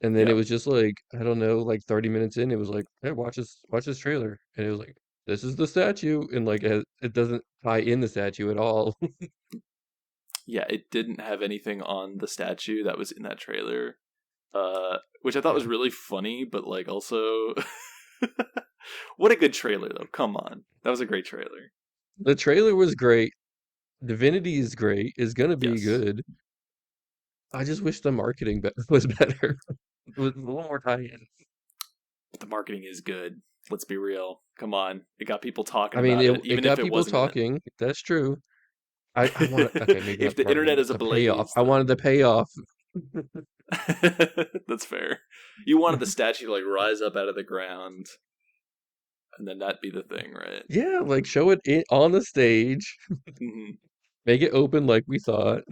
And then it Yeah, was just like, I don't know, like 30 minutes in, it was like, "Hey, watch this trailer." And it was like, "This is the statue." And like it doesn't tie in the statue at all. yeah. It didn't have anything on the statue that was in that trailer, which I thought Yeah. was really funny, but like also, what a good trailer though. Come on, that was a great trailer. The trailer was great. Divinity is great. Is gonna be Yes, good. I just wish the marketing was better. With a little more tie-in. but the marketing is good. Let's be real. Come on, it got people talking I mean, about it, it even if got it people wasn't in talking. That's true. I want okay, maybe not if the the internet marketing, is the payoff. ablaze, I wanted then the payoff. that's fair. You wanted the statue to like rise up out of the ground, and then that be the thing, right? Yeah, like show it on the stage. Hmm. Make it open like we thought.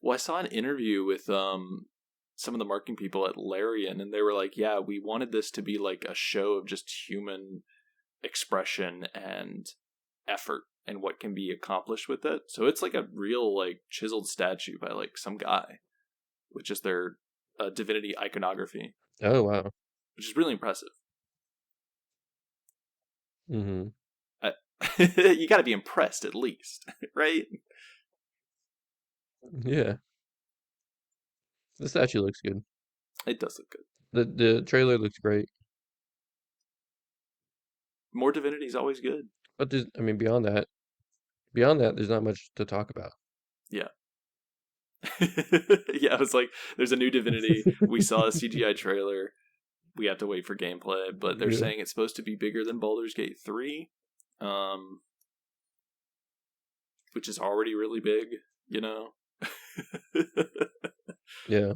Well, I saw an interview with some of the marketing people at Larian, and they were like, "Yeah, we wanted this to be like a show of just human expression and effort and what can be accomplished with it. So it's like a real like chiseled statue by like some guy with just their divinity iconography, Oh wow. which is really impressive. Hmm. I, you got to be impressed at least, right? Yeah, the statue looks good. It does look good. The trailer looks great. More divinity is always good. But there's, I mean, there's not much to talk about. Yeah. Yeah, it's like there's a new divinity. We saw a CGI trailer. We have to wait for gameplay, but they're Yeah, saying it's supposed to be bigger than Baldur's Gate 3, um, which is already really big, you know? yeah.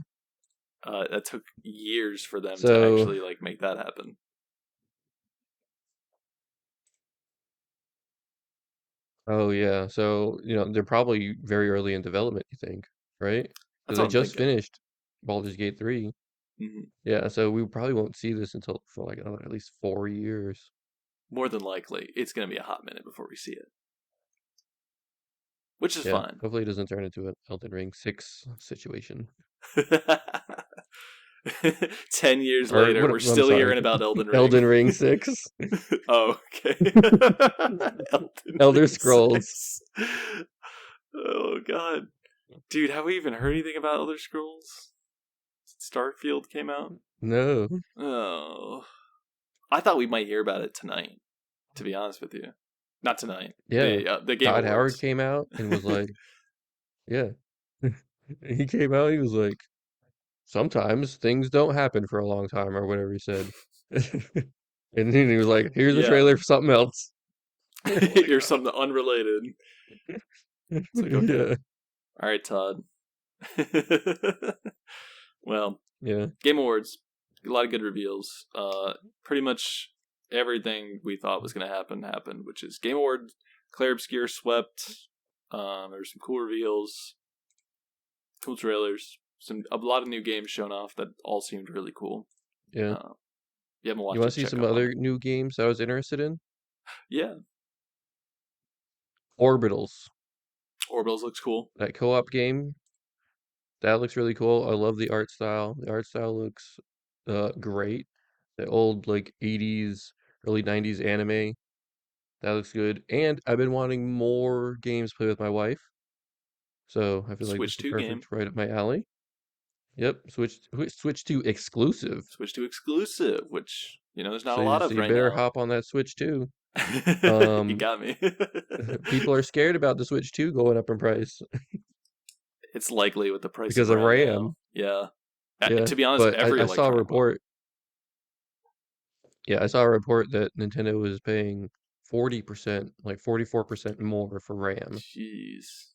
That took years for them to So, actually like make that happen. oh yeah. So, they're probably very early in development, you think, right? That's Because what they I'm just thinking. finished Baldur's Gate 3. Hmm. Yeah, so we probably won't see this until for like another at least 4 years. More than likely, it's going to be a hot minute before we see it, which is Yeah, fine. hopefully it doesn't turn into an Elden Ring 6 situation. 10 years Or later, what? we're I'm still sorry, hearing about Elden Ring. Elden Ring 6, Oh, okay. Elden Elder Ring Scrolls. 6. Oh, God. Dude, have we even heard anything about Elder Scrolls? Starfield came out? No. Oh. I thought we might hear about it tonight, to be honest with you. Not tonight. Yeah. The Game Todd Howard Awards. came out and was like, yeah. He came out, he was like, sometimes things don't happen for a long time, or whatever he said. And then he was like, here's a Yeah. trailer for something else. We're like, Here's something unrelated. oh. It's like, okay. Yeah. All right, Todd. Well, Yeah. Game Awards, a lot of good reveals. Pretty much everything we thought was going to happen happened, which is Game Awards, Claire Obscure swept. There were some cool reveals, cool trailers, a lot of new games shown off that all seemed really cool. Yeah. Uh, if you haven't You watched want it, to see check some up on other it. new games I was interested in? Yeah, Orbitals, Orbitals looks cool. that co-op game. That looks really cool. I love the art style. The art style looks great. The old like 80s, early 90s anime. That looks good. And I've been wanting more games to play with my wife. So I feel like this Switch is 2 game. perfect, right up my alley. Yep, Switch to exclusive. Switch 2 exclusive, which, there's not a lot So of you right better now. hop on that Switch too. You Um, got me. people are scared about the Switch 2 going up in price It's likely with the price of because of RAM now. RAM. Yeah. Yeah, To be honest, but every I saw a electronic one. report. Yeah, I saw a report that Nintendo was paying 40%, like 44% more for RAM. Jeez.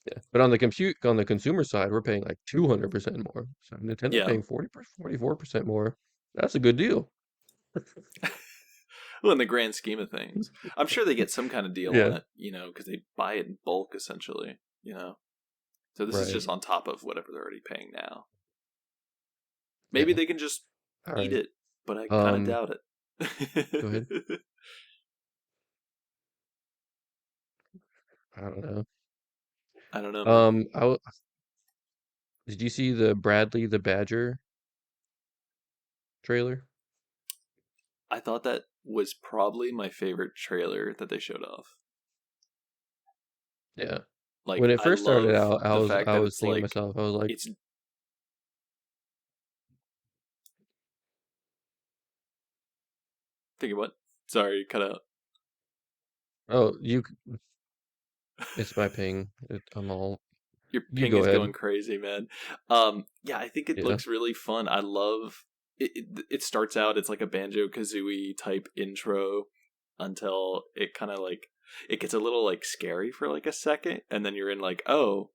Yeah, but on the consumer side, we're paying like 200% more. So Nintendo Yeah. paying 44% more. That's a good deal. Well, in the grand scheme of things, I'm sure they get some kind of deal on Yeah, it, because they buy it in bulk, essentially. So this is right. just on top of whatever they're already paying now. Maybe Yeah. they can just All eat right. it, but I kind of Um, doubt go ahead. it. I don't know. I don't know, man. Did you see the Bradley the Badger trailer? I thought that was probably my favorite trailer that they showed off. Yeah. When Like, it I first started love out, the fact I that was it's thinking to like myself, I was like, it's thinking what? Sorry, cut out. oh, it's my ping. I'm all, Your you ping go is ahead. going crazy, man. Yeah, I think it Yeah. looks really fun. I love it starts out, it's like a Banjo Kazooie type intro until it kind of like it gets a little like scary for like a second, and then you're in like, oh,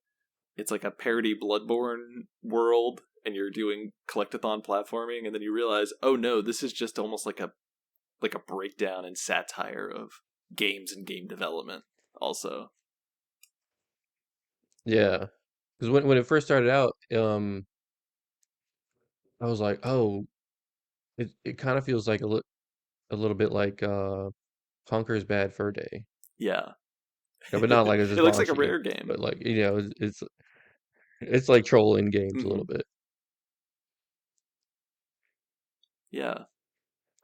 it's like a parody Bloodborne world, and you're doing collectathon platforming, and then you realize, oh no, this is just almost like a breakdown and satire of games and game development. Also, Yeah. Because when it first started out, I was like, oh, it kind of feels like a little bit like Conker's Bad Fur Day. yeah, No, but not like it's it as looks like a raunchy, rare game. but like it's like trolling games a Hmm. little bit. Yeah,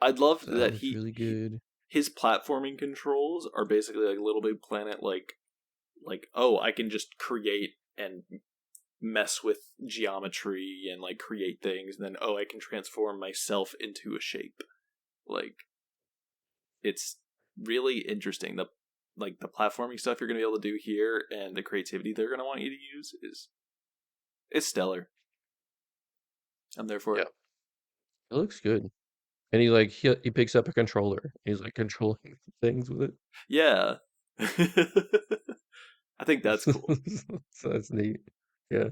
I'd love So that that looks really good. his platforming controls are basically like Little Big Planet. Like oh, I can just create and mess with geometry and like create things, and then oh, I can transform myself into a shape. Like it's really interesting. The platforming stuff you're gonna be able to do here and the creativity they're gonna want you to use is stellar. I'm there for Yeah, it. it looks good. And he picks up a controller. He's like controlling things with it. Yeah. I think that's cool. So that's neat. Yeah.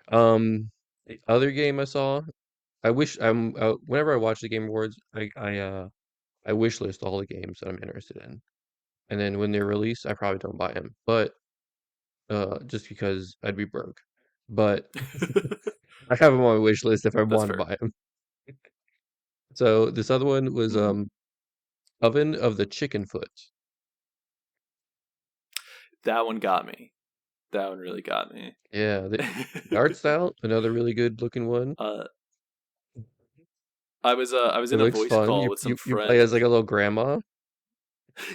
The other game I saw, whenever I watch the Game Awards, I wish list all the games that I'm interested in, and then when they're released, I probably don't buy them, but just because I'd be broke. But I have them on my wish list if I That's want to fair. buy them. So this other one was Hmm. Oven of the Chicken Foot. That one got me. That one really got me. Yeah, the art style, another really good looking one. uh, I was It in a looks voice fun. call with some You play as friends. like a little grandma.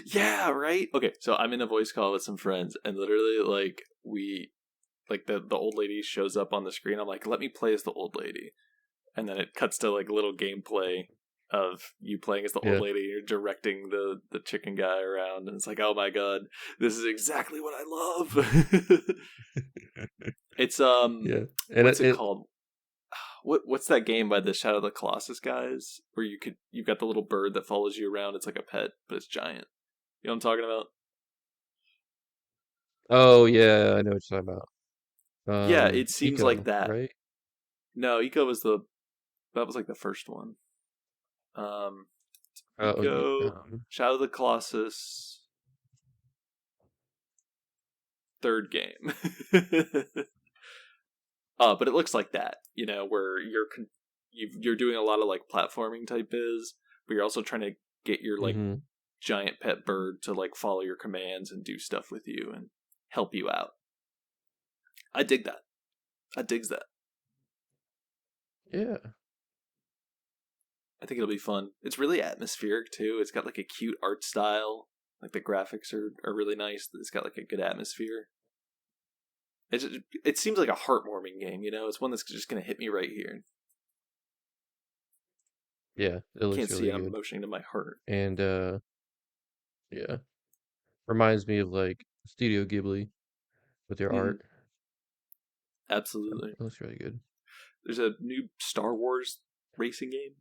Yeah, right. Okay, so I'm in a voice call with some friends, and literally, the old lady shows up on the screen. I'm like, let me play as the old lady, and then it cuts to like a little gameplay of you playing as the old Yeah, lady. You're directing the chicken guy around, and it's like, oh my god, this is exactly what I love. It's yeah, and what's it called? What's that game by the Shadow of the Colossus guys where you've got the little bird that follows you around? It's like a pet, but it's giant. You know what I'm talking about? oh yeah, I know what you're talking about. Yeah, it seems like Eco, that. right? No, Eco was that was like the first one. Um, Oh, Eco, Shadow of the Colossus, third game. But it looks like that, where you're doing a lot of like platforming type biz, but you're also trying to get your like mm-hmm. giant pet bird to like follow your commands and do stuff with you and help you out. I dig that. I digs that. Yeah, I think it'll be fun. It's really atmospheric too. It's got like a cute art style. Like the graphics are really nice. It's got like a good atmosphere. It seems like a heartwarming game. It's one that's just gonna hit me right here. yeah, it looks Can't see really I'm good, motioning to my heart. and yeah, reminds me of like Studio Ghibli with their Mm, art. absolutely. It looks really good. There's a new Star Wars racing game,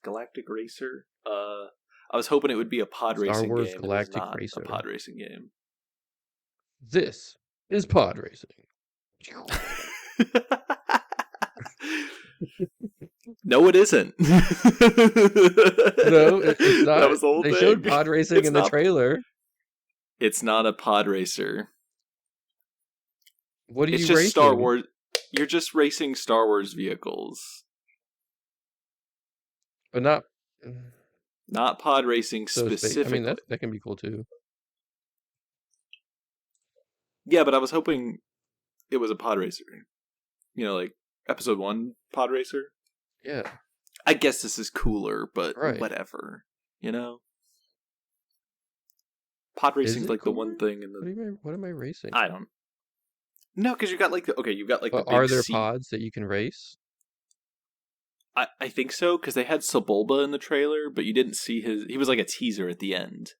Galactic Racer. I was hoping it would be a pod Star racing Wars game. It is Galactic not a Racer. pod racing game. This is pod racing. No, it isn't. No, it's That not. was the whole They showed thing. pod racing It's in the not. trailer. It's not a pod racer. What are It's you just Star racing? Wars. You're just racing Star Wars vehicles, But not not pod racing so space. I mean, specifically. that can be cool too. Yeah, but I was hoping it was a pod racer. Like episode 1 pod racer. Yeah, I guess this is cooler, but right. whatever. You know, pod Is racing's it like the one cooler? thing in the. What am I racing? I don't. No, because you got like you've got like the But are big there seat. pods that you can race? I think so because they had Sebulba in the trailer, but you didn't see his. He was like a teaser at the end,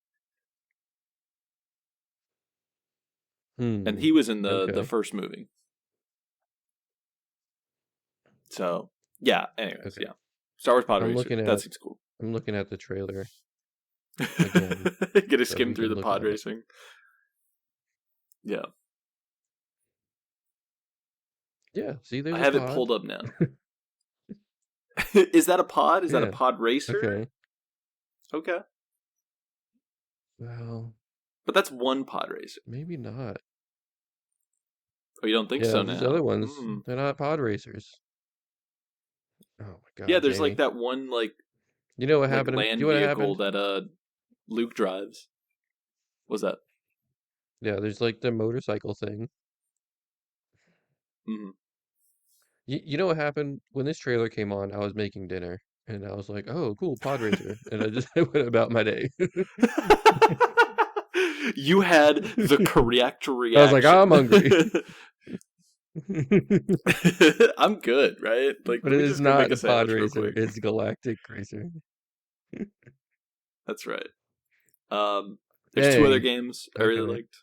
and Hmm. he was in the Okay. first movie. So yeah. Anyways, Okay. yeah. Star Wars Pod I'm Racer. looking That at seems cool. I'm looking at the trailer again Get to so skim we through can the look pod at it. racing. Yeah, Yeah. See, I there's a have it pod. pulled up now. Is that a pod? Is that a Yeah. pod racer? Okay. Okay, Well, but that's one pod racer. maybe not. Oh, you don't think Yeah, so these other now? ones, they're not pod racers. Oh my Yeah, God, there's like Jamie. that one You know what like happened? Do land you know what vehicle happened? that Luke drives. What's that? Yeah, there's like the motorcycle thing. Mm-hmm. You know what happened when this trailer came on? I was making dinner and I was like, "Oh, cool, pod racer," and I just went about my day. You had the correct I was like, "I'm reaction. hungry," I'm good, right? Like, but let it me is just go make not a pod sandwich real racer. quick. It's galactic racer. That's right. There's two other Dang. games I really Okay. liked.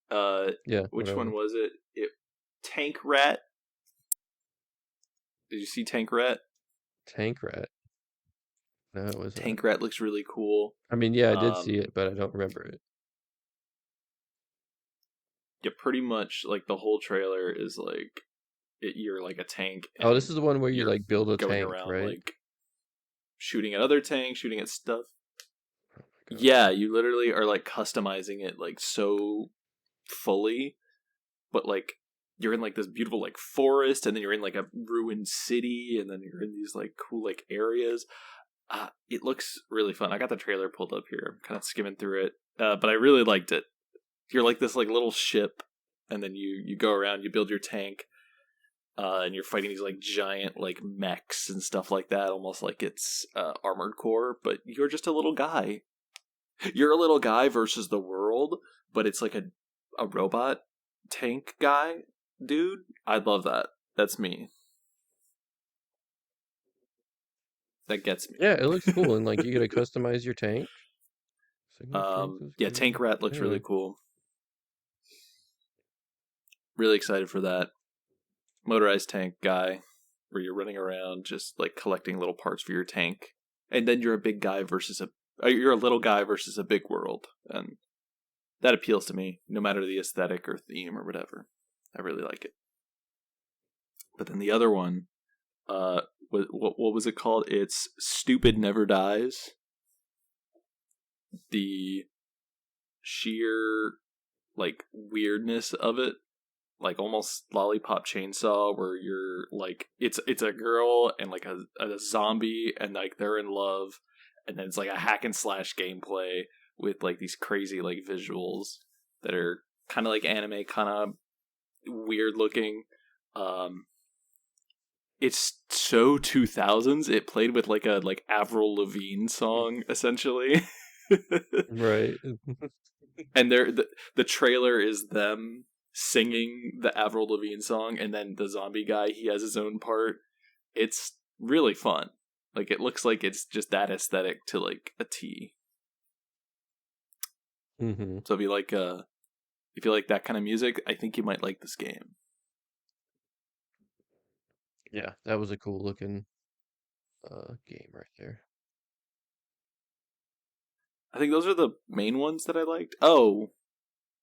Uh, Yeah. which one Whatever. was it? Tank Rat. Did you see Tank Rat? Tank rat. No, it was not. Tank Rat looks really cool. I mean, yeah, I did see Um, it, but I don't remember it. yeah, pretty much like the whole trailer is like you're like a tank Oh, this and is the one where you you're like build a going tank, around right? like shooting at other tanks, shooting at stuff. Oh my Yeah, God. you literally are like customizing it like so fully, but like you're in like this beautiful like forest, and then you're in like a ruined city, and then you're in these like cool like areas. It looks really fun. I got the trailer pulled up here. I'm kind of skimming through it, but I really liked it. You're like this like little ship, and then you go around, you build your tank, and you're fighting these like giant like mechs and stuff like that, almost like it's Armored Core, but you're just a little guy. You're a little guy versus the world, but it's like a robot tank guy, dude. I love that. That's me. That gets me. Yeah, it looks cool, and like you get to customize your tank. Signal strength is Yeah, Tank good. Rat looks Yeah. really cool. Really excited for that. Motorized tank guy, where you're running around just like collecting little parts for your tank, and then you're a big guy versus you're a little guy versus a big world, and that appeals to me, no matter the aesthetic or theme or whatever. I really like it. But then the other one, what was it called? It's Stupid Never Dies. The sheer like weirdness of it, like almost Lollipop Chainsaw, where you're like it's a girl and like a zombie, and like they're in love, and then it's like a hack and slash gameplay with like these crazy like visuals that are kind of like anime, kind of weird looking. Um, it's so 2000s. It played with like a like Avril Lavigne song essentially. Right. And the trailer is them singing the Avril Lavigne song, and then the zombie guy, he has his own part. It's really fun. Like it looks like it's just that aesthetic to like a T. Mm-hmm. So if you like that kind of music, I think you might like this game. Yeah, that was a cool looking game right there. I think those are the main ones that I liked. Oh,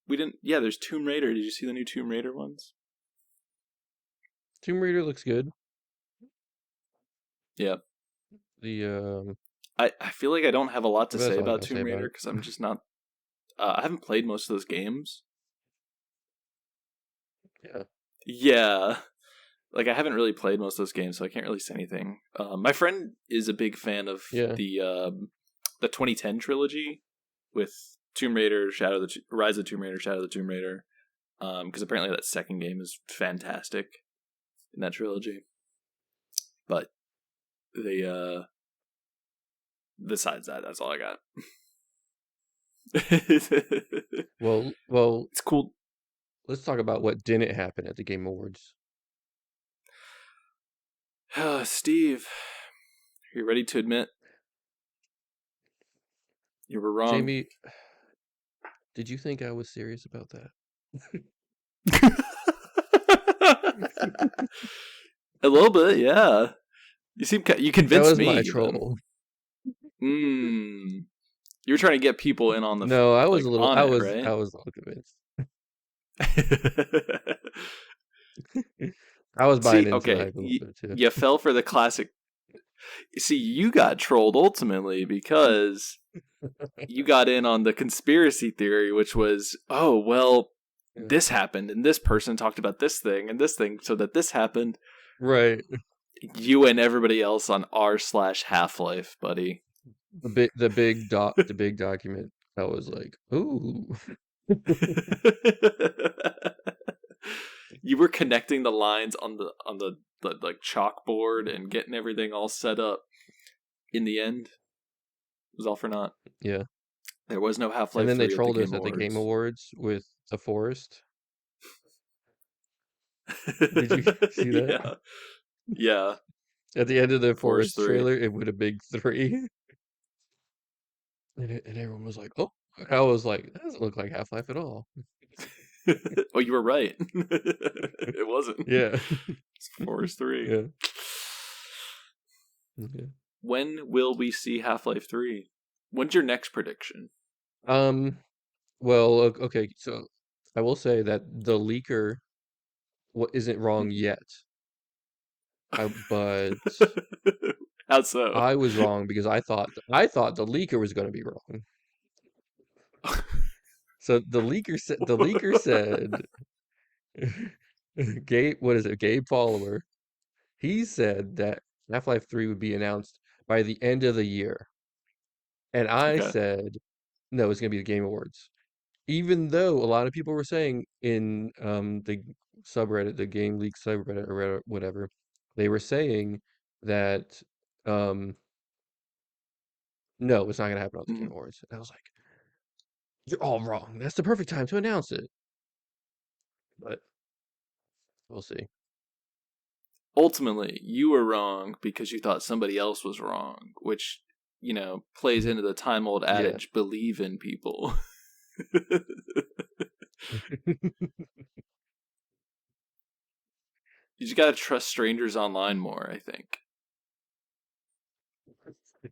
we didn't. Yeah, there's Tomb Raider. Did you see the new Tomb Raider ones? Tomb Raider looks good. Yeah. The I feel like I don't have a lot to that's say all I about gotta say Tomb about Raider it. because I'm just not. I haven't played most of those games. Yeah. Yeah, like I haven't really played most of those games, so I can't really say anything. My friend is a big fan of Yeah. the 2010 trilogy with Tomb Raider, Rise of Tomb Raider, Shadow of the Tomb Raider. Because apparently that second game is fantastic in that trilogy. But the besides that, that's all I got. It's Well, cool. let's talk about what didn't happen at the Game Awards. Steve, are you ready to admit you were wrong? Jamie, did you think I was serious about that? A little bit, yeah. You That convinced was me my even. troll. Mm. You were trying to get people in on the No, I was like a little on I it, was right? I was a little convinced. I was buying See, into the okay, hype a little bit too. you fell for the classic. See, you got trolled ultimately because you got in on the conspiracy theory, which was, oh, well, Yeah. this happened, and this person talked about this thing and this thing, so that this happened. Right. You and everybody else on r/Half-Life, buddy. The big document that was like, ooh. You were connecting the lines on the like chalkboard and getting everything all set up. In the end, it was all for naught. Yeah. There was no And Half-Life then they 3 at the trolled Game us at the Game Awards. Awards with the forest. Did you see that? Yeah. Yeah. At the end of the Forest forest 3. trailer, it would a big 3. And everyone was like, oh. I was like, that doesn't look like Half-Life at all. Oh, you were right. It wasn't. Yeah. It's Forest 3. Yeah. Yeah. When will we see Half-Life 3? When's your next prediction? Um, well, okay, so I will say that the leaker isn't wrong yet. But How so? I was wrong because I thought the leaker was going to be wrong. So the leaker said Gabe, what is it? Gabe Follower. He said that Half-Life 3 would be announced by the end of the year. And I Okay. said no, it's going to be the Game Awards. Even though a lot of people were saying in the subreddit, the Game Leak subreddit or whatever, they were saying that um no, it's not going to happen at the Game Mhm. Awards. And I was like, you're all wrong. That's the perfect time to announce it. But we'll see. Ultimately, you were wrong because you thought somebody else was wrong, which, plays into the time old Yeah. adage believe in people. You just gotta trust strangers online more, I think.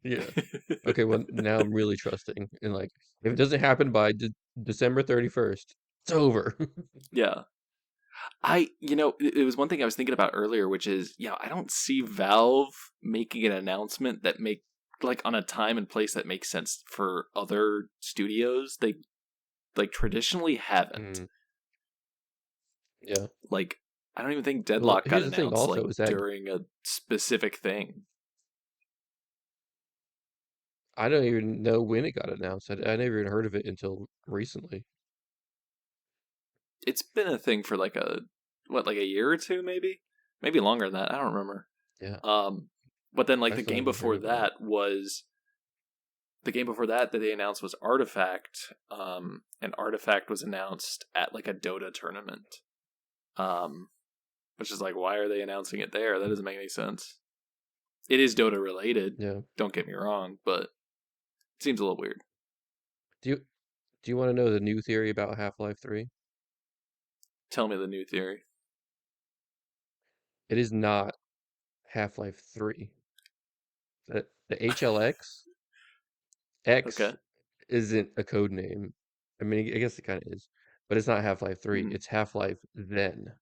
Yeah. Okay, well now I'm really trusting. And like if it doesn't happen by December 31st, it's over. Yeah. It was one thing I was thinking about earlier, which is, I don't see Valve making an announcement that like on a time and place that makes sense for other studios. They like traditionally haven't. Mm, yeah. Like, I don't even think Well, Deadlock got here's the thing announced like also is that during a specific thing. I don't even know when it got announced. I never even heard of it until recently. It's been a thing for like like a year or two, maybe longer than that. I don't remember. Yeah. Um, but then like I still haven't heard about it. the game before that they announced was Artifact. And Artifact was announced at like a Dota tournament. Um, which is like, why are they announcing it there? That doesn't make any sense. It is Dota related. Yeah. Don't get me wrong, but it seems a little weird. Do you do you want to know the new theory about Half-Life 3? Tell me the new theory. It is not Half-Life 3. The HLX X Okay. isn't a code name. I mean, I guess it kind of is, but it's not Half-Life 3. Mhm. It's Half-Life Then.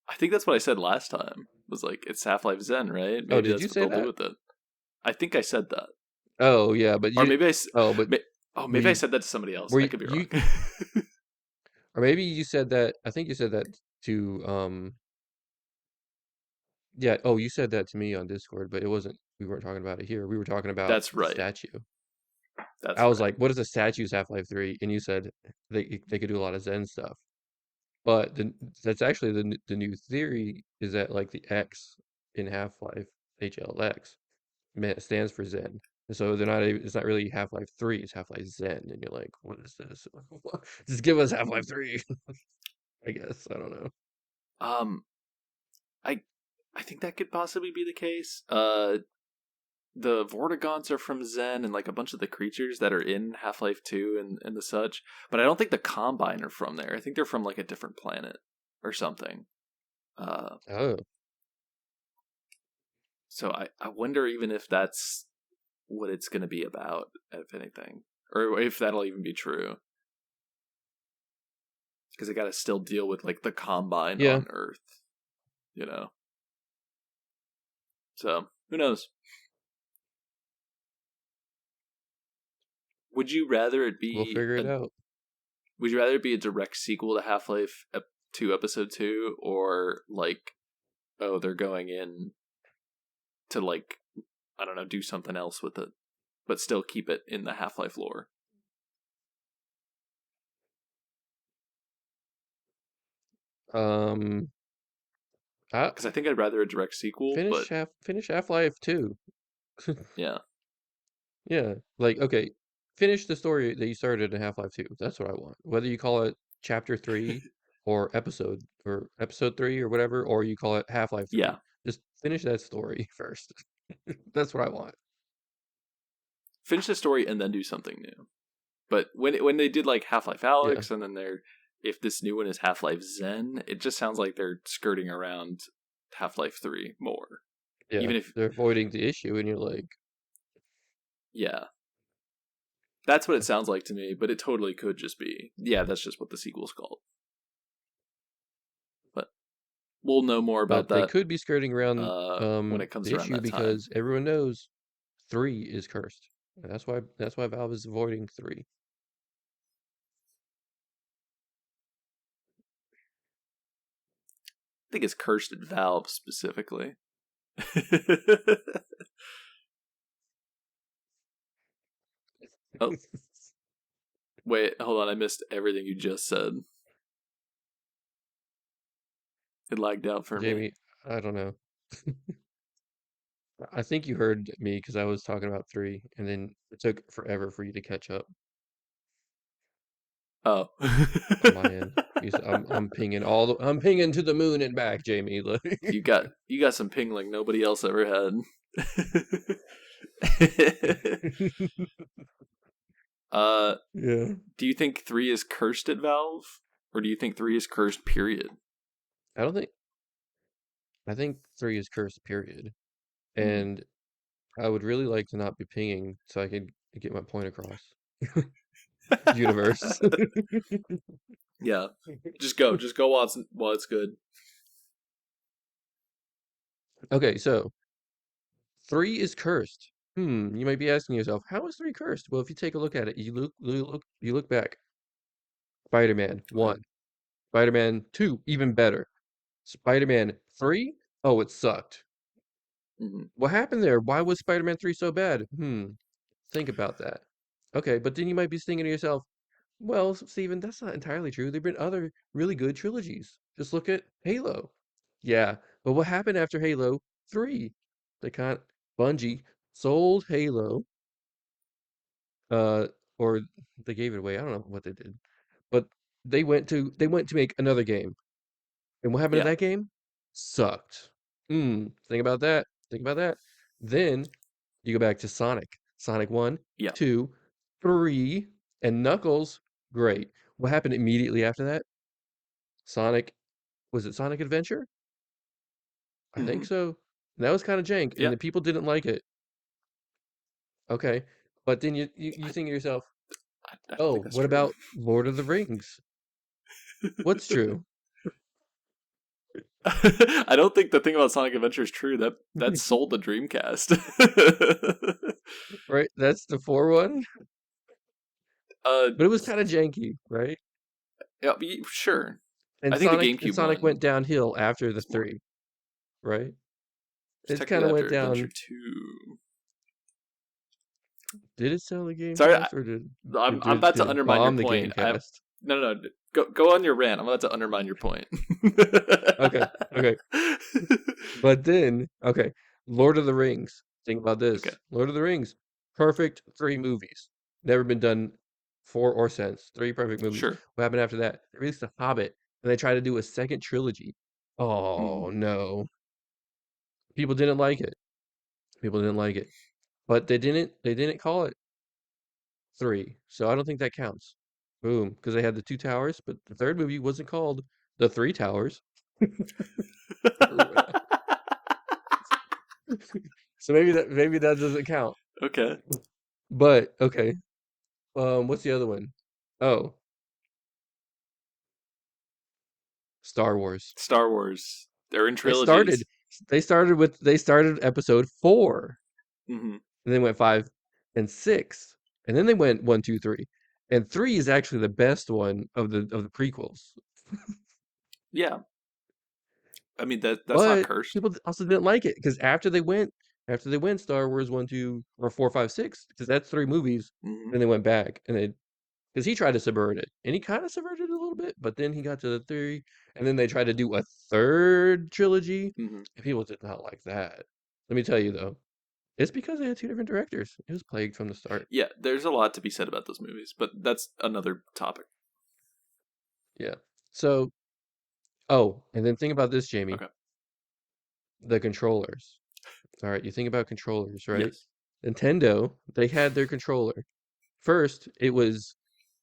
I think that's what I said last time. Was like it's Half Life Zen, right? Oh, Maybe did that's you what say they'll do that? with it. I think I said that, Oh, yeah, but or you maybe oh, but were maybe I you said that to somebody else. were I you, could be you wrong. or maybe you said that I think you said that to yeah, oh, you said that to me on Discord, but it wasn't we weren't talking about it here. We were talking about That's the right. statue. That's I was fair. like, what is a statue's Half-Life 3? And you said they could do a lot of Zen stuff. But that's actually the new theory is that like the X in Half-Life, HLX, stands for Zen. And so it's not really Half-Life 3, it's Half-Life Zen. And you're like, what is this? Just give us Half-Life Hmm. 3, I guess. I don't know. Um, I I think that could possibly be the case. The Vortigons are from Zen, and like a bunch of the creatures that are in Half Life Two and the such. But I don't think the Combine are from there. I think they're from like a different planet or something. Uh, Oh, so I wonder even if that's what it's going to be about, if anything, or if that'll even be true. Because they got to still deal with like the Combine yeah, on Earth, you know. So who knows? Would you rather it we'll be figure it a out. Would you rather it be a direct sequel to Half Life Two Episode Two, or like, oh, they're going in to like, I don't know, do something else with it, but still keep it in the Half Life lore? Um, I Because I think I'd rather a direct sequel, but finish Half-Life 2. yeah, Yeah, like okay, finish the story that you started in Half-Life 2. That's what I want. Whether you call it Chapter 3 or Episode 3 or whatever, or you call it Half-Life 3. yeah. Just finish that story first. That's what I want. Finish the story and then do something new. But when they did like Half Life Yeah. Alex, and then they're if this new one is Half Life Zen, it just sounds like they're skirting around Half Life Three more. Yeah. Even if They're avoiding the issue and you're like, yeah, that's what it sounds like to me. But it totally could just be yeah, that's just what the sequel's called. But we'll know more about but they that could be skirting around when it comes the around issue that time. because everyone knows 3 is cursed. And that's why Valve is avoiding 3. I think it's cursed at Valve specifically. Oh, wait, hold on. I missed everything you just said. It lagged out for me. Jamie, I don't know. I think you heard me because I was talking about 3 and then it took forever for you to catch up Oh. on my end. Because I'm pinging to the moon and back, Jamie. Like you got some ping like nobody else ever had. uh Yeah. do you think 3 is cursed at Valve? Or do you think 3 is cursed, period? I don't think I think 3 is cursed, period. Hmm. And I would really like to not be pinging so I could get my point across. Universe. Yeah. Just go while it's good. Okay, so 3 is cursed. You might be asking yourself, how is 3 cursed? Well, if you take a look at it, you look back. Spider-Man Okay. 1, Spider-Man 2, even better. Spider-Man 3, oh, it sucked. Hmm. What happened there? Why was Spider-Man 3 so bad? Think about that. Okay, but then you might be thinking to yourself, well, Steven, that's not entirely true. There've been other really good trilogies. Just look at Halo. Yeah, but what happened after Halo 3? They kind Bungie sold Halo, uh, or they gave it away. I don't know what they did, but they went to make another game. And what happened to Yeah. that game? Sucked. Think about that. Think about that. Then you go back to Sonic. Sonic 1, Yeah. 2, 3, and Knuckles. Great. What happened immediately after that? Sonic, was it Sonic Adventure? I think Hmm. so. And that was kind of jank, and Yeah. the people didn't like it. Okay. But then you I, think to yourself, I don't oh, think that's what true. about Lord of the Rings? What's true? I don't think the thing about Sonic Adventure is true. That sold the Dreamcast. Right? That's the 4 one? uh, But it was kind of janky, right? yeah, sure. I And think the And GameCube Sonic one went downhill after the is more 3, right? it's It kind technically of went after Adventure down. 2. did it sell the Sorry, Gamecast or I'm about to did it undermine your bomb the point. Gamecast? No. Go on your rant. I'm about to undermine your point. Okay, okay. But then, okay, Lord of the Rings. Think about Okay, this. Lord of the Rings, perfect 3 movies. Never been done for or since. 3 perfect movies. sure. What happened after that? They released The Hobbit, and they tried to do a second trilogy. Oh Hmm. no. People didn't like it. People didn't like it. But they didn't call it 3. So I don't think that counts. Boom, because they had the 2 towers, but the third movie wasn't called The 3 Towers. So maybe that doesn't count. Okay. But okay. What's the other one? Oh, Star Wars. Star Wars. They're in They started trilogies. they started episode 4, Hmm. and then went 5 and 6, and then they went 1, 2, 3. And 3 is actually the best one of the prequels. Yeah. I mean that's not But cursed. people also didn't like it because after they went Star Wars 1, 2, or 4, 5, 6, because that's 3 movies, Hmm. then they went back and they because he tried to subvert it, and he kind of subverted it a little bit, but then he got to the 3, and then they tried to do a third trilogy, Hmm. and people did not like that. Let me tell you though, it's because they had 2 different directors. It was plagued from the start. Yeah, there's a lot to be said about those movies, but that's another topic. Yeah. So, oh, and then think about this, Jamie, Okay. the controllers. All right, you think about controllers, right? Yes. Nintendo, they had their controller. First, it was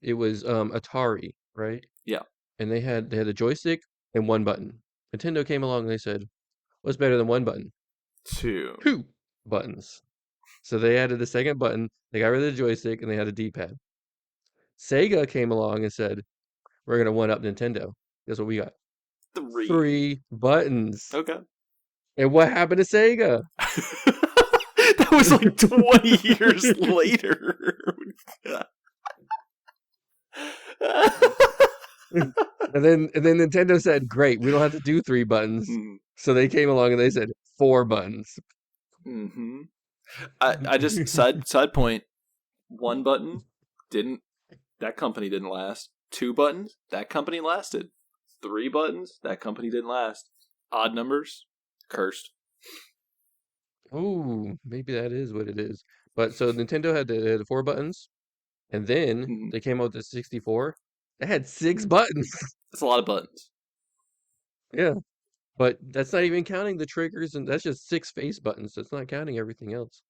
Atari, right? Yeah. And they had a joystick and one button. Nintendo came along and they said, "What's better than one button? Two. 2 buttons." So they added a second button. They got rid of the joystick and they had a D-pad. Sega came along and said, "We're gonna one up Nintendo." Guess what we got? Three. 3 buttons. Okay. And what happened to Sega? That was like 20 years later. And then Nintendo said, "Great, we don't have to do 3 buttons." So they came along and they said 4 buttons. Mm-hmm. I just side point. One button didn't that company didn't last. 2 buttons that company lasted. 3 buttons that company didn't last. Odd numbers cursed. Oh, maybe that is what it is. But so Nintendo had the 4 buttons, and then Mm-hmm. they came out with the 64. They had 6 buttons. That's a lot of buttons. Yeah, but that's not even counting the triggers, and that's just 6 face buttons. That's not counting everything else.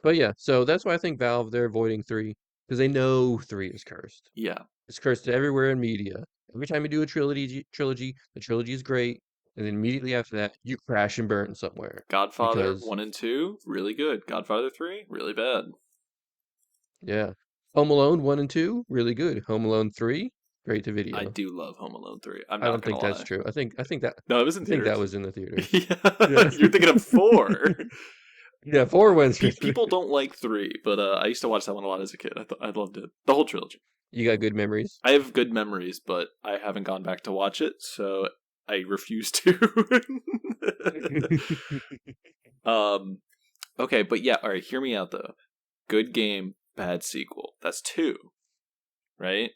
But yeah, so that's why I think Valve, they're avoiding 3 because they know 3 is cursed. Yeah. It's cursed everywhere in media. Every time you do a trilogy, the trilogy is great, and then immediately after that, you crash and burn somewhere Godfather because 1 and 2 really good. Godfather 3 really bad. yeah, Home Alone 1 and 2 really good. Home Alone 3 great to I video. do love Home Alone 3. I'm I not don't gonna think that's lie. true. I No, it was in think that theaters. was in the theaters. Yeah, Yeah, you're thinking of 4. yeah, 4 wins for People 3. don't like 3, but I used to watch that one a lot as a kid. I loved it. The whole trilogy. You got good memories. I have good memories, but I haven't gone back to watch it, so I refuse to. um. Okay, but yeah. All right. Hear me out though. Good game, bad sequel. That's 2, right?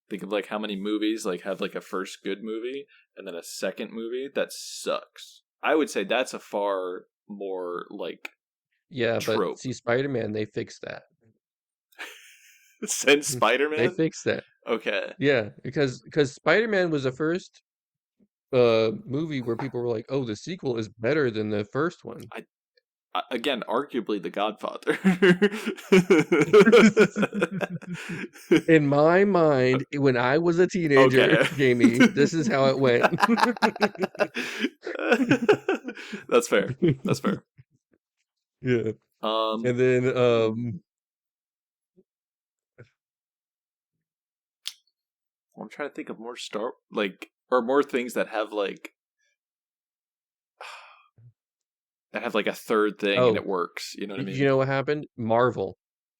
Think of like how many movies like have like a first good movie and then a second movie that sucks. I would say that's a far more like Yeah, but trope. see, Spider-Man, they fixed that. Since Spider They Man. fixed that. Okay. Yeah, because Spider-Man was the first movie where people were like, "Oh, the sequel is better than the first one." Again, arguably The Godfather. In my mind, when I was a teenager, Okay. Jamie, this is how it went. That's fair. That's fair. Yeah. Um, And then I'm trying to think of more Star like or more things that have like a third thing and oh, it works. You know what I you mean? know what happened? Marvel.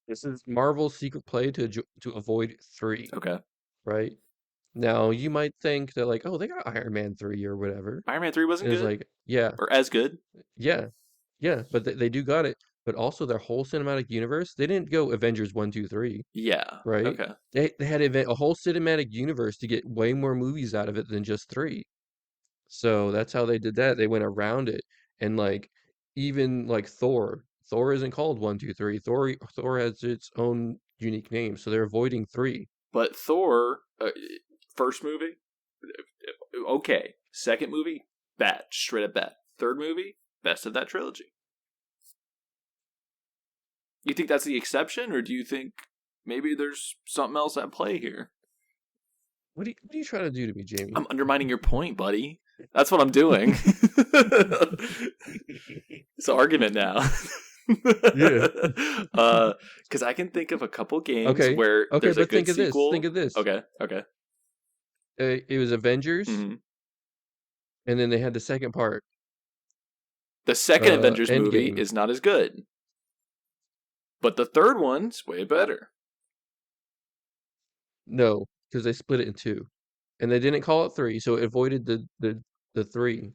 This is Marvel's secret play to avoid 3, Okay. right? Now, you might think that like, "Oh, they got Iron Man 3 or whatever." Iron Man 3 wasn't And it's good like, "Yeah, or as good. yeah, yeah, but they do got it." but also their whole cinematic universe. They didn't go Avengers 1, 2, 3, Yeah. right? Okay. They had a whole cinematic universe to get way more movies out of it than just three. So that's how they did that. They went around it, and like even like Thor isn't called 1, 2, 3. Thor has its own unique name, so they're avoiding three. But Thor, first movie, okay. Second movie, bad, straight up bad. Third movie, best of that trilogy. You think that's the exception, or do you think maybe there's something else at play here? What are you trying to do to me, Jamie? I'm undermining your point, buddy. That's what I'm doing. It's an argument now. Yeah. Because I can think of a couple games Okay. where Okay, there's a but good think of this. Think sequel. of this. Okay, okay. It was Avengers, hmm and then they had the second part, The second Avengers movie Endgame. is not as good, but the third one's way better. No, because they split it in two, and they didn't call it three, so it avoided the three.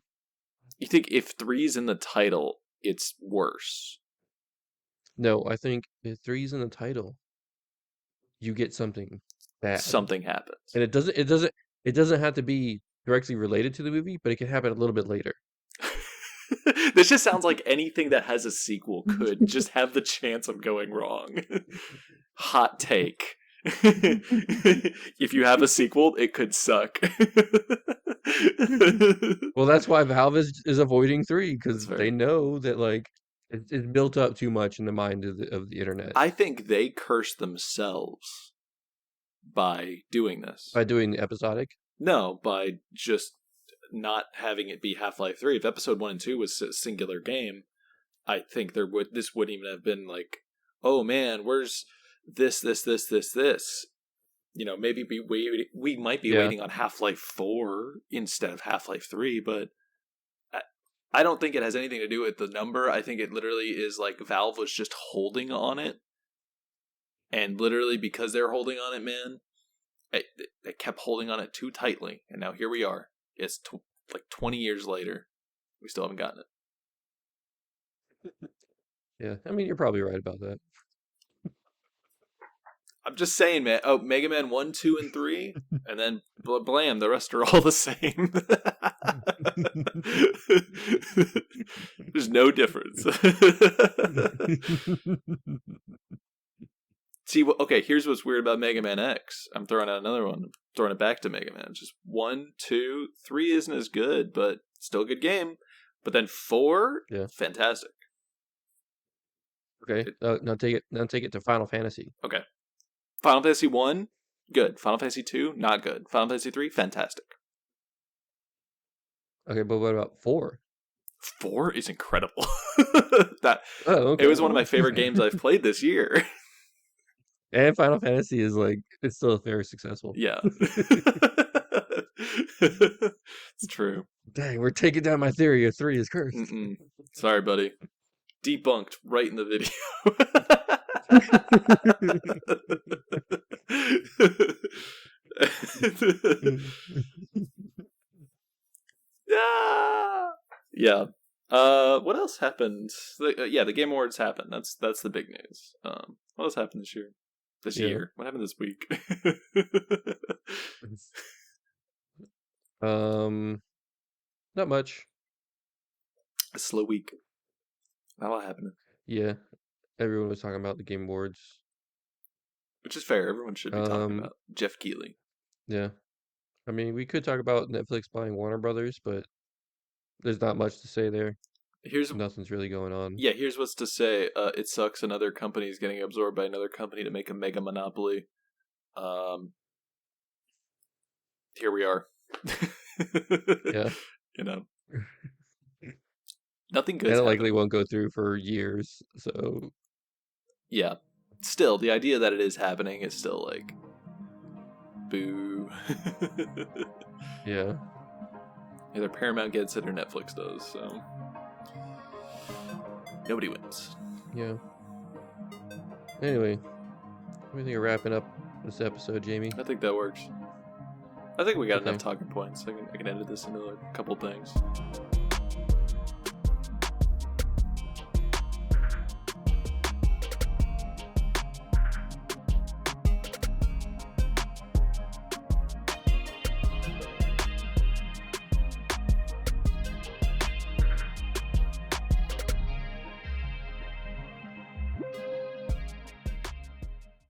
You think if three's in the title, it's worse? No, I think if three's in the title, you get something bad, Something happens. and it doesn't have to be directly related to the movie, but it can happen a little bit later. This just sounds like anything that has a sequel could just have the chance of going wrong. Hot take. If you have a sequel, it could suck. Well, that's why Valve is avoiding three, That's because they fair. know that like it's built up too much in the mind of the internet I think they curse themselves by doing this. by doing the episodic. No, by just not having it be Half-Life 3. If episode 1 and 2 was a singular game, I think this wouldn't even have been like, oh man, where's this? You know, maybe we might be Yeah. waiting on Half-Life 4 instead of Half-Life 3, but I don't think it has anything to do with the number. I think it literally is like Valve was just holding on it. And literally because they're holding on it, man, they kept holding on it too tightly. And now here we are. It's like 20 years later. We still haven't gotten it. Yeah, I mean, you're probably right about that. I'm just saying, man. Oh, Mega Man 1, 2, and 3. And then blam, the rest are all the same. There's no difference. See, okay, here's what's weird about Mega Man X. I'm throwing out another one. I'm throwing it back to Mega Man. Just 1, 2, 3 isn't as good, but still a good game. But then 4, Yeah. fantastic. Okay. Now take it to Final Fantasy. Okay. Final Fantasy 1, good. Final Fantasy 2, not good. Final Fantasy 3, fantastic. Okay, but what about 4? 4 is incredible. Oh, okay. It was one of my favorite games I've played this year. And Final Fantasy is like it's still very successful. Yeah. It's true. Dang, we're taking down my theory of 3 is cursed. Mm-mm. Sorry, buddy. Debunked right in the video. Yeah. What else happened? The Game Awards happened. That's the big news. What else happened this year? What happened this week? Not much. A slow week. Not a lot happening. Yeah, everyone was talking about the Game Awards. Which is fair. Everyone should be talking about Jeff Keighley. Yeah. I mean, we could talk about Netflix buying Warner Brothers, but there's not much to say there. Nothing's really going on. Yeah, here's what's to say. It sucks another company is getting absorbed by another company to make a mega monopoly. Here we are. Yeah. You know. Nothing good. And it likely won't go through for years, so yeah. Still, the idea that it is happening is still like boo. Yeah. Either Paramount gets it or Netflix does, so nobody wins. Yeah. Anyway, what do you think of wrapping up this episode, Jamie? I think that works. I think we got enough talking points. I can edit this into a couple things.